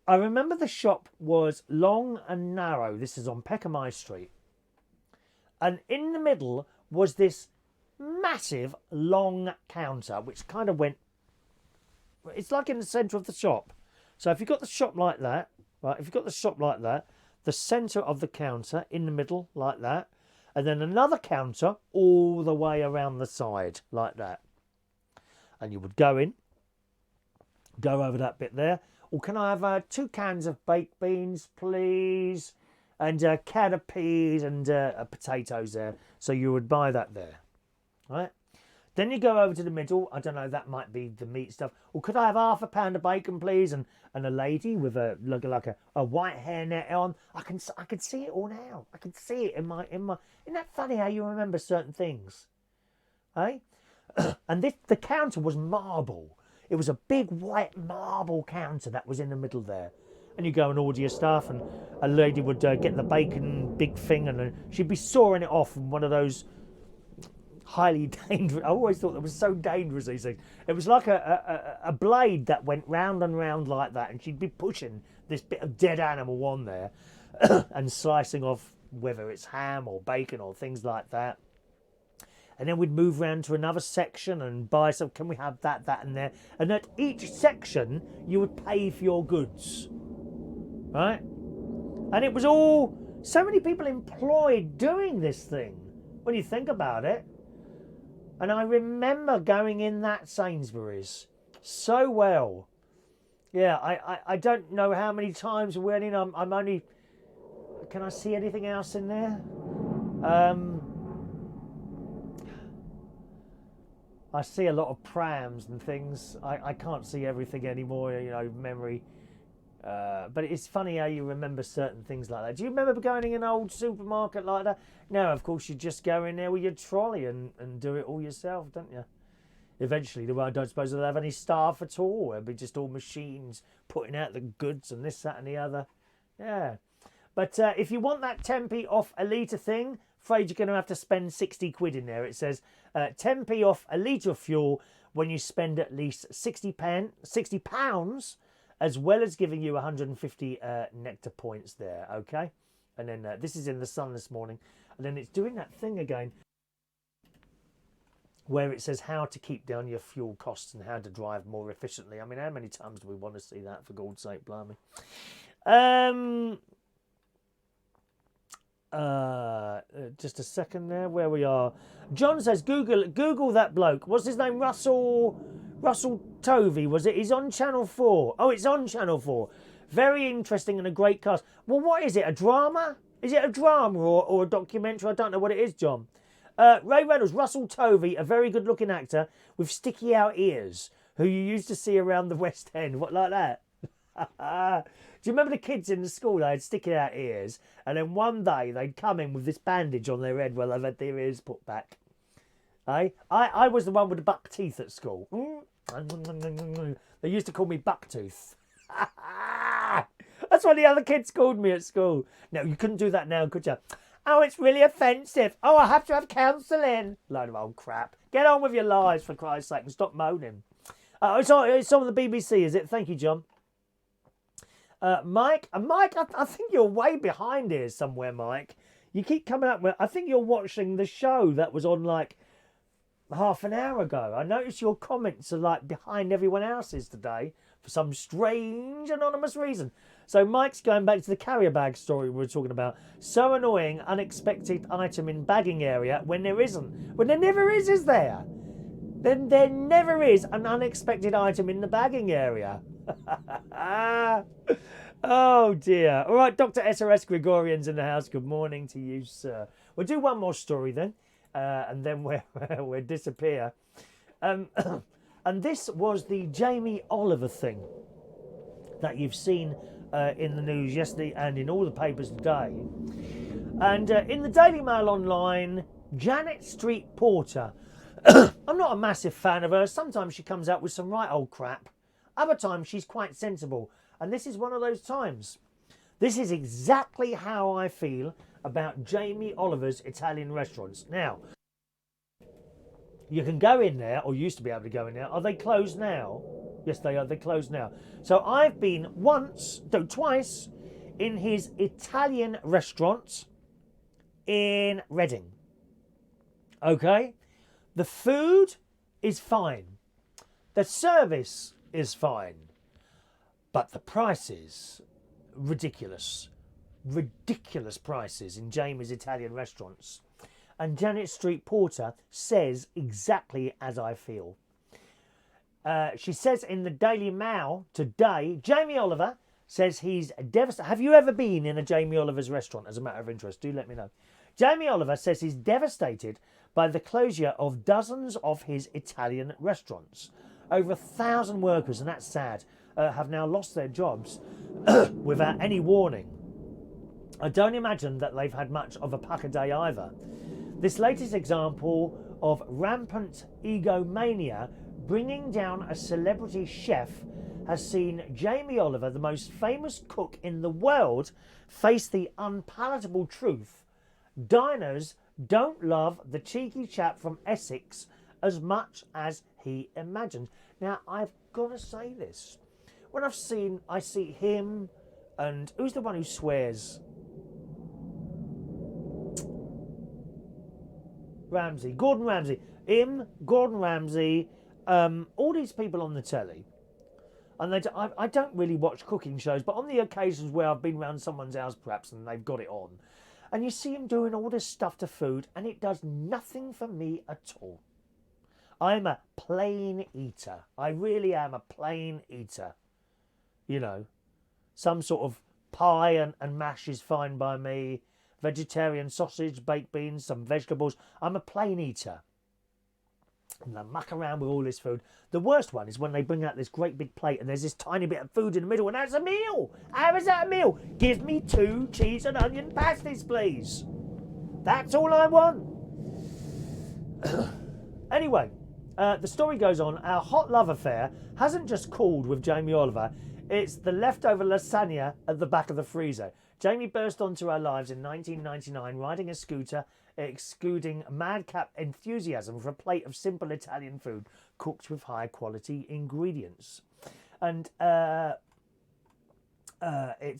I remember the shop was long and narrow. This is on Peckham High Street. And in the middle was this massive long counter, which kind of went... It's like in the centre of the shop. So if you've got the shop like that, right, if you've got the shop like that, the centre of the counter in the middle like that, and then another counter all the way around the side like that. And you would go in, go over that bit there. Or can I have 2 cans of baked beans, please? And a can of peas and potatoes there. So you would buy that there, right? Then you go over to the middle. I don't know, that might be the meat stuff. Or could I have half a pound of bacon, please? And a lady with a white hairnet on. I can see it all now. I can see it in my. Isn't that funny how you remember certain things? Eh? And the counter was marble. It was a big white marble counter that was in the middle there. And you go and order your stuff, and a lady would get the bacon big thing, and she'd be sawing it off from one of those highly dangerous. I always thought that was so dangerous, these things. It was like a blade that went round and round like that, and she'd be pushing this bit of dead animal on there and slicing off whether it's ham or bacon or things like that. And then we'd move round to another section and buy some. Can we have that, and there? And at each section, you would pay for your goods, right? And it was all so many people employed doing this thing when you think about it. And I remember going in that Sainsbury's so well. Yeah, I don't know how many times we went in. I'm only... Can I see anything else in there? I see a lot of prams and things. I can't see everything anymore, memory. But it's funny how you remember certain things like that. Do you remember going in an old supermarket like that? No, of course, you just go in there with your trolley and do it all yourself, don't you? Eventually, I don't suppose they'll have any staff at all. It'll be just all machines putting out the goods and this, that and the other. Yeah. But if you want that 10p off a litre thing, afraid you're going to have to spend 60 quid in there. It says 10p off a litre of fuel when you spend at least £60, as well as giving you 150 Nectar points there, okay? And then this is in the Sun this morning. And then it's doing that thing again where it says how to keep down your fuel costs and how to drive more efficiently. I mean, how many times do we want to see that, for God's sake, blimey? Just a second there, where we are. John says, Google that bloke. What's his name? Russell Tovey, was it? He's on Channel 4. Oh, it's on Channel 4. Very interesting and a great cast. Well, what is it? A drama? Is it a drama or a documentary? I don't know what it is, John. Ray Reynolds, Russell Tovey, a very good-looking actor with sticky-out ears, who you used to see around the West End. What, like that? Do you remember the kids in the school? They had sticking out ears, and then one day they'd come in with this bandage on their head while they've had their ears put back. I was the one with the buck teeth at school. They used to call me Bucktooth. That's what the other kids called me at school. No, you couldn't do that now, could you? Oh, it's really offensive. Oh, I have to have counselling. Load of old crap. Get on with your lives, for Christ's sake, and stop moaning. It's on the BBC, is it? Thank you, John. Mike, I think you're way behind here somewhere, Mike. You keep coming up with... I think you're watching the show that was on, like, half an hour ago. I noticed your comments are, like, behind everyone else's today for some strange anonymous reason. So Mike's going back to the carrier bag story we were talking about. So annoying, unexpected item in bagging area when there isn't. When there never is there? Then there never is an unexpected item in the bagging area. Oh dear. All right, Dr. SRS Gregorian's in the house. Good morning to you, sir. We'll do one more story then, and then we'll disappear. And this was the Jamie Oliver thing that you've seen in the news yesterday and in all the papers today. And in the Daily Mail Online, Janet Street Porter. I'm not a massive fan of her. Sometimes she comes out with some right old crap. Other times she's quite sensible. And this is one of those times. This is exactly how I feel about Jamie Oliver's Italian restaurants. Now, you can go in there, or used to be able to go in there. Are they closed now? Yes, they are. They're closed now. So I've been twice in his Italian restaurant in Reading. Okay? The food is fine. The service is fine. But the prices, ridiculous. Ridiculous prices in Jamie's Italian restaurants. And Janet Street Porter says exactly as I feel. She says in the Daily Mail today, Jamie Oliver says he's devastated. Have you ever been in a Jamie Oliver's restaurant, as a matter of interest? Do let me know. Jamie Oliver says he's devastated by the closure of dozens of his Italian restaurants. Over 1,000 workers, and that's sad, have now lost their jobs without any warning. I don't imagine that they've had much of a pucker day either. This latest example of rampant egomania bringing down a celebrity chef has seen Jamie Oliver, the most famous cook in the world, face the unpalatable truth. Diners don't love the cheeky chap from Essex as much as he imagined. Now, I've got to say this. When I see him and... Who's the one who swears? Ramsay. Gordon Ramsay. Gordon Ramsay, all these people on the telly. And I don't really watch cooking shows, but on the occasions where I've been round someone's house perhaps and they've got it on, and you see him doing all this stuff to food and it does nothing for me at all. I'm a plain eater. I really am a plain eater. You know, some sort of pie and mash is fine by me. Vegetarian sausage, baked beans, some vegetables. I'm a plain eater. And they muck around with all this food. The worst one is when they bring out this great big plate and there's this tiny bit of food in the middle and that's a meal. How is that a meal? Give me 2 cheese and onion pasties, please. That's all I want. Anyway, the story goes on. Our hot love affair hasn't just cooled with Jamie Oliver. It's the leftover lasagna at the back of the freezer. Jamie burst onto our lives in 1999 riding a scooter, exuding madcap enthusiasm for a plate of simple Italian food cooked with high quality ingredients. And it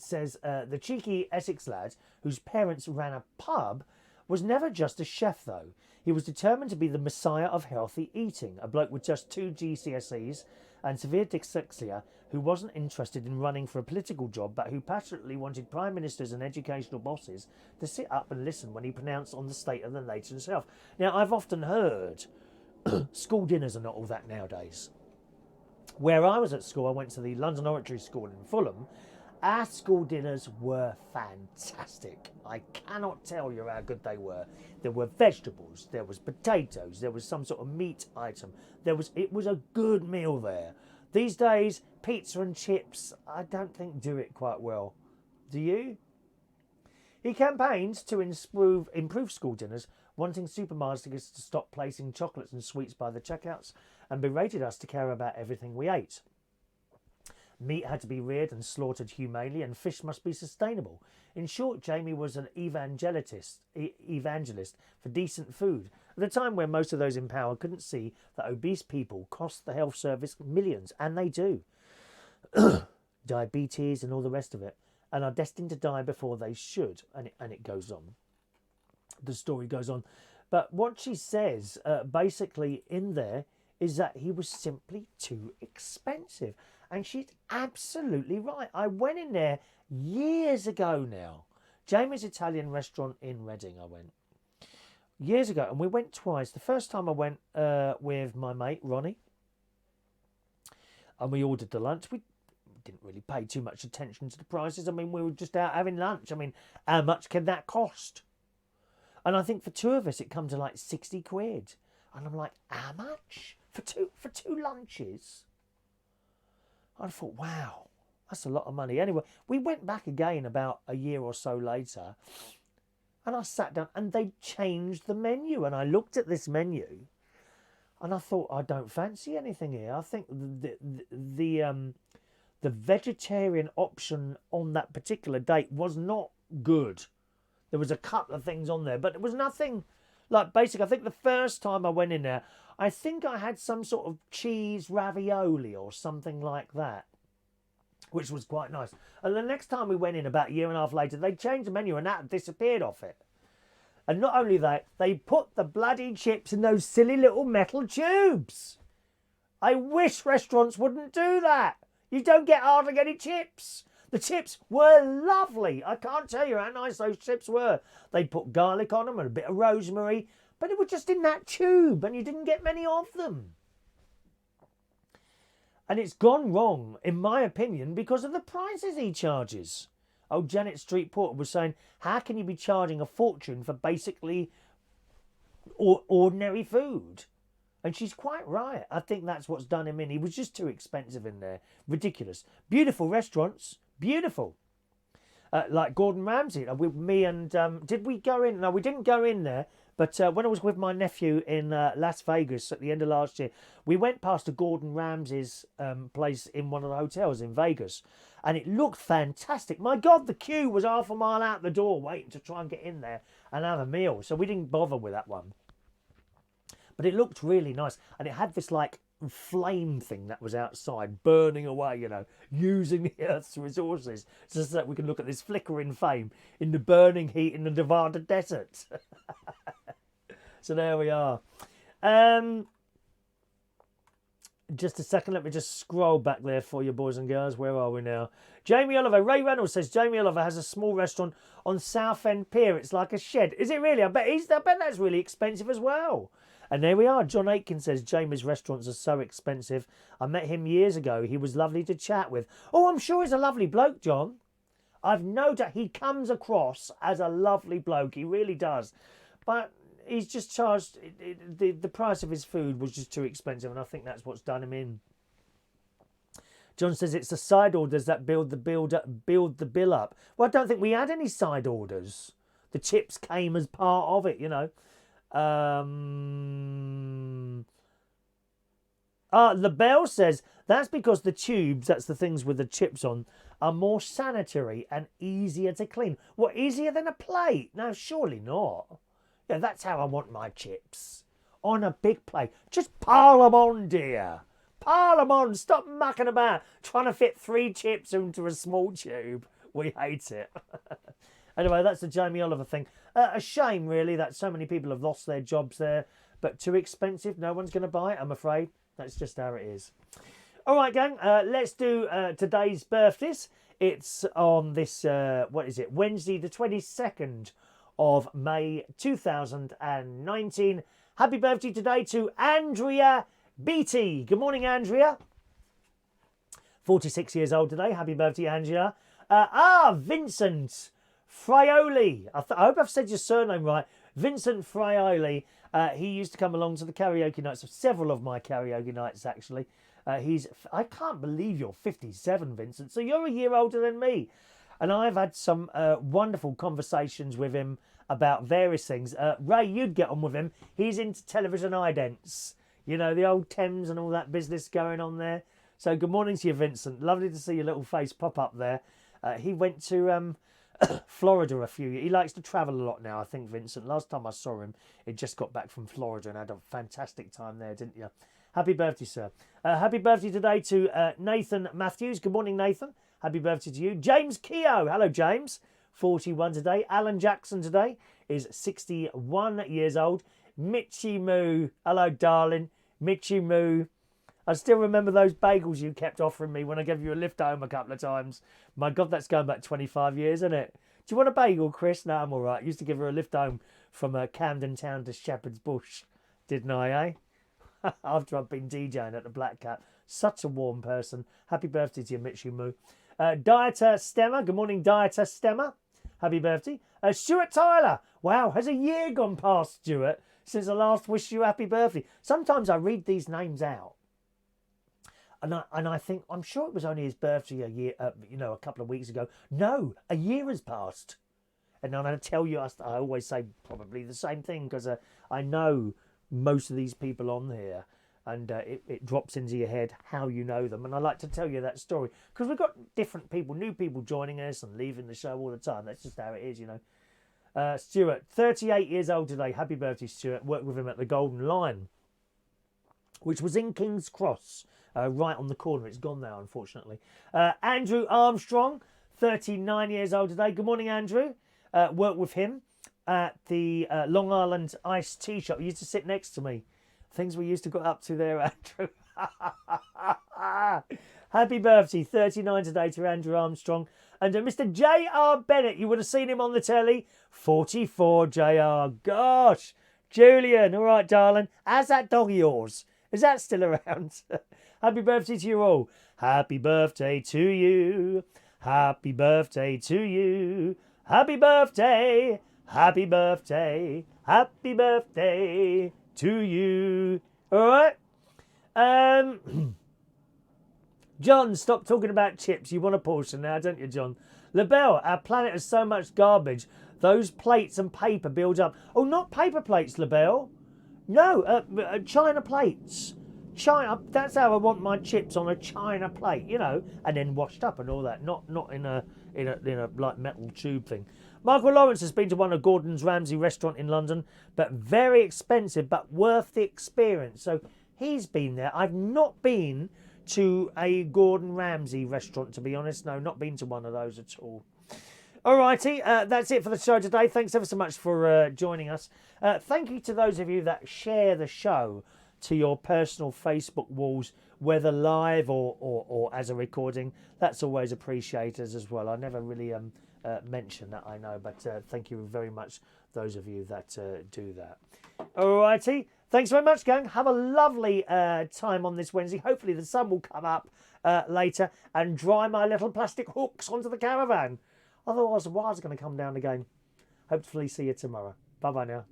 says the cheeky Essex lad, whose parents ran a pub, was never just a chef though. He was determined to be the messiah of healthy eating, a bloke with just 2 GCSEs and severe dyslexia who wasn't interested in running for a political job but who passionately wanted prime ministers and educational bosses to sit up and listen when he pronounced on the state of the nation itself. Now, I've often heard school dinners are not all that nowadays. Where I was at school, I went to the London Oratory School in Fulham. Our school dinners were fantastic. I cannot tell you how good they were. There were vegetables, there was potatoes, there was some sort of meat item. It was a good meal there. These days, pizza and chips, I don't think do it quite well. Do you? He campaigns to improve school dinners, wanting supermarkets to stop placing chocolates and sweets by the checkouts, and berated us to care about everything we ate. Meat had to be reared and slaughtered humanely, and fish must be sustainable. In short, Jamie was an evangelist for decent food, at a time when most of those in power couldn't see that obese people cost the health service millions, and they do. Diabetes and all the rest of it, and are destined to die before they should. And it goes on. The story goes on. But what she says, basically in there, is that he was simply too expensive. And she's absolutely right. I went in there years ago now. Jamie's Italian restaurant in Reading, I went. Years ago, and we went twice. The first time I went with my mate, Ronnie. And we ordered the lunch. We didn't really pay too much attention to the prices. I mean, we were just out having lunch. I mean, how much can that cost? And I think for two of us, it come to like 60 quid. And I'm like, how much? For two lunches? I thought, wow, that's a lot of money. Anyway, we went back again about a year or so later. And I sat down and they changed the menu. And I looked at this menu and I thought, I don't fancy anything here. I think the vegetarian option on that particular date was not good. There was a couple of things on there, but it was nothing like basic. I think the first time I went in there, I think I had some sort of cheese ravioli or something like that, which was quite nice. And the next time we went in, about a year and a half later, they changed the menu and that disappeared off it. And not only that, they put the bloody chips in those silly little metal tubes. I wish restaurants wouldn't do that. You don't get hardly any chips. The chips were lovely. I can't tell you how nice those chips were. They put garlic on them and a bit of rosemary, but it was just in that tube and you didn't get many of them. And it's gone wrong, in my opinion, because of the prices he charges. Oh, Janet Street Porter was saying, how can you be charging a fortune for basically ordinary food? And she's quite right. I think that's what's done him in. He was just too expensive in there. Ridiculous. Beautiful restaurants. Beautiful. Like Gordon Ramsay. With me and... did we go in? No, we didn't go in there. But when I was with my nephew in Las Vegas at the end of last year, we went past a Gordon Ramsay's place in one of the hotels in Vegas. And it looked fantastic. My God, the queue was half a mile out the door waiting to try and get in there and have a meal. So we didn't bother with that one. But it looked really nice. And it had this like flame thing that was outside burning away, you know, using the Earth's resources so that we can look at this flickering flame in the burning heat in the Nevada desert. So there we are. Just a second, let me just scroll back there for you, boys and girls. Where are we now? Jamie Oliver, Ray Reynolds says Jamie Oliver has a small restaurant on Southend Pier. It's like a shed. Is it really? I bet that's really expensive as well. And there we are. John Aitken says Jamie's restaurants are so expensive. I met him years ago. He was lovely to chat with. Oh, I'm sure he's a lovely bloke, John. I've no doubt he comes across as a lovely bloke. He really does. But he's just charged... The price of his food was just too expensive, and I think that's what's done him in. John says it's the side orders that build the bill up. Well, I don't think we had any side orders. The chips came as part of it, you know. The Bell says that's because the tubes, that's the things with the chips on, are more sanitary and easier to clean. What, easier than a plate? No, surely not. Yeah, that's how I want my chips. On a big plate. Just pile them on, dear. Pile them on. Stop mucking about trying to fit 3 chips into a small tube. We hate it. Anyway, that's the Jamie Oliver thing. A shame, really, that so many people have lost their jobs there. But too expensive. No one's going to buy it, I'm afraid. That's just how it is. All right, gang. Let's do today's birthdays. It's on this, Wednesday the 22nd of May 2019. Happy birthday today to Andrea Beatty. Good morning, Andrea. 46 years old today. Happy birthday, Andrea. Vincent Frioli. I hope I've said your surname right. Vincent Frioli. He used to come along to the karaoke nights, of several of my karaoke nights, actually. I can't believe you're 57, Vincent. So you're a year older than me. And I've had some wonderful conversations with him about various things. Ray, you'd get on with him. He's into television idents. You know, the old Thames and all that business going on there. So good morning to you, Vincent. Lovely to see your little face pop up there. He went to Florida a few years. He likes to travel a lot now, I think, Vincent. Last time I saw him, he just got back from Florida and had a fantastic time there, didn't you? Happy birthday, sir. Happy birthday today to Nathan Matthews. Good morning, Nathan. Happy birthday to you. James Keogh. Hello, James. 41 today. Alan Jackson today is 61 years old. Michy Moo. Hello, darling. Michy Moo. I still remember those bagels you kept offering me when I gave you a lift home a couple of times. My God, that's going back 25 years, isn't it? Do you want a bagel, Chris? No, I'm all right. I used to give her a lift home from Camden Town to Shepherd's Bush, didn't I, eh? After I've been DJing at the Black Cat. Such a warm person. Happy birthday to you, Michy Moo. Dieter Stemmer. Good morning, Dieter Stemmer. Happy birthday. Stuart Tyler. Wow, has a year gone past, Stuart, since I last wished you happy birthday? Sometimes I read these names out. And I think, I'm sure it was only his birthday a couple of weeks ago. No, a year has passed. And then I tell you, I always say probably the same thing because I know most of these people on here. And it drops into your head how you know them. And I like to tell you that story because we've got different people, new people joining us and leaving the show all the time. That's just how it is, you know. Stuart, 38 years old today. Happy birthday, Stuart. Worked with him at the Golden Lion, which was in King's Cross. Right on the corner. It's gone now, unfortunately. Andrew Armstrong, 39 years old today. Good morning, Andrew. Worked with him at the Long Island iced tea shop. He used to sit next to me. Things we used to get up to there, Andrew. Happy birthday, 39 today to Andrew Armstrong. And Mr. J.R. Bennett, you would have seen him on the telly. 44, J.R. Gosh. Julian, all right, darling. How's that dog of yours? Is that still around? Happy birthday to you all. Happy birthday to you. Happy birthday to you. Happy birthday. Happy birthday. Happy birthday to you. All right. John, stop talking about chips. You want a portion now, don't you, John? LaBelle, our planet has so much garbage. Those plates and paper build up. Oh, not paper plates, LaBelle. No, China plates. China. That's how I want my chips, on a China plate, you know, and then washed up and all that. Not in a like metal tube thing. Michael Lawrence has been to one of Gordon Ramsay restaurant in London, but very expensive, but worth the experience. So he's been there. I've not been to a Gordon Ramsay restaurant, to be honest. No, not been to one of those at all. Alrighty, that's it for the show today. Thanks ever so much for joining us. Thank you to those of you that share the show to your personal Facebook walls, whether live or as a recording. That's always appreciated as well. I never really mention that, I know, but thank you very much, those of you that do that. Alrighty, thanks very much, gang. Have a lovely time on this Wednesday. Hopefully the sun will come up later and dry my little plastic hooks onto the caravan. Otherwise, the wire's going to come down again. Hopefully see you tomorrow. Bye-bye now.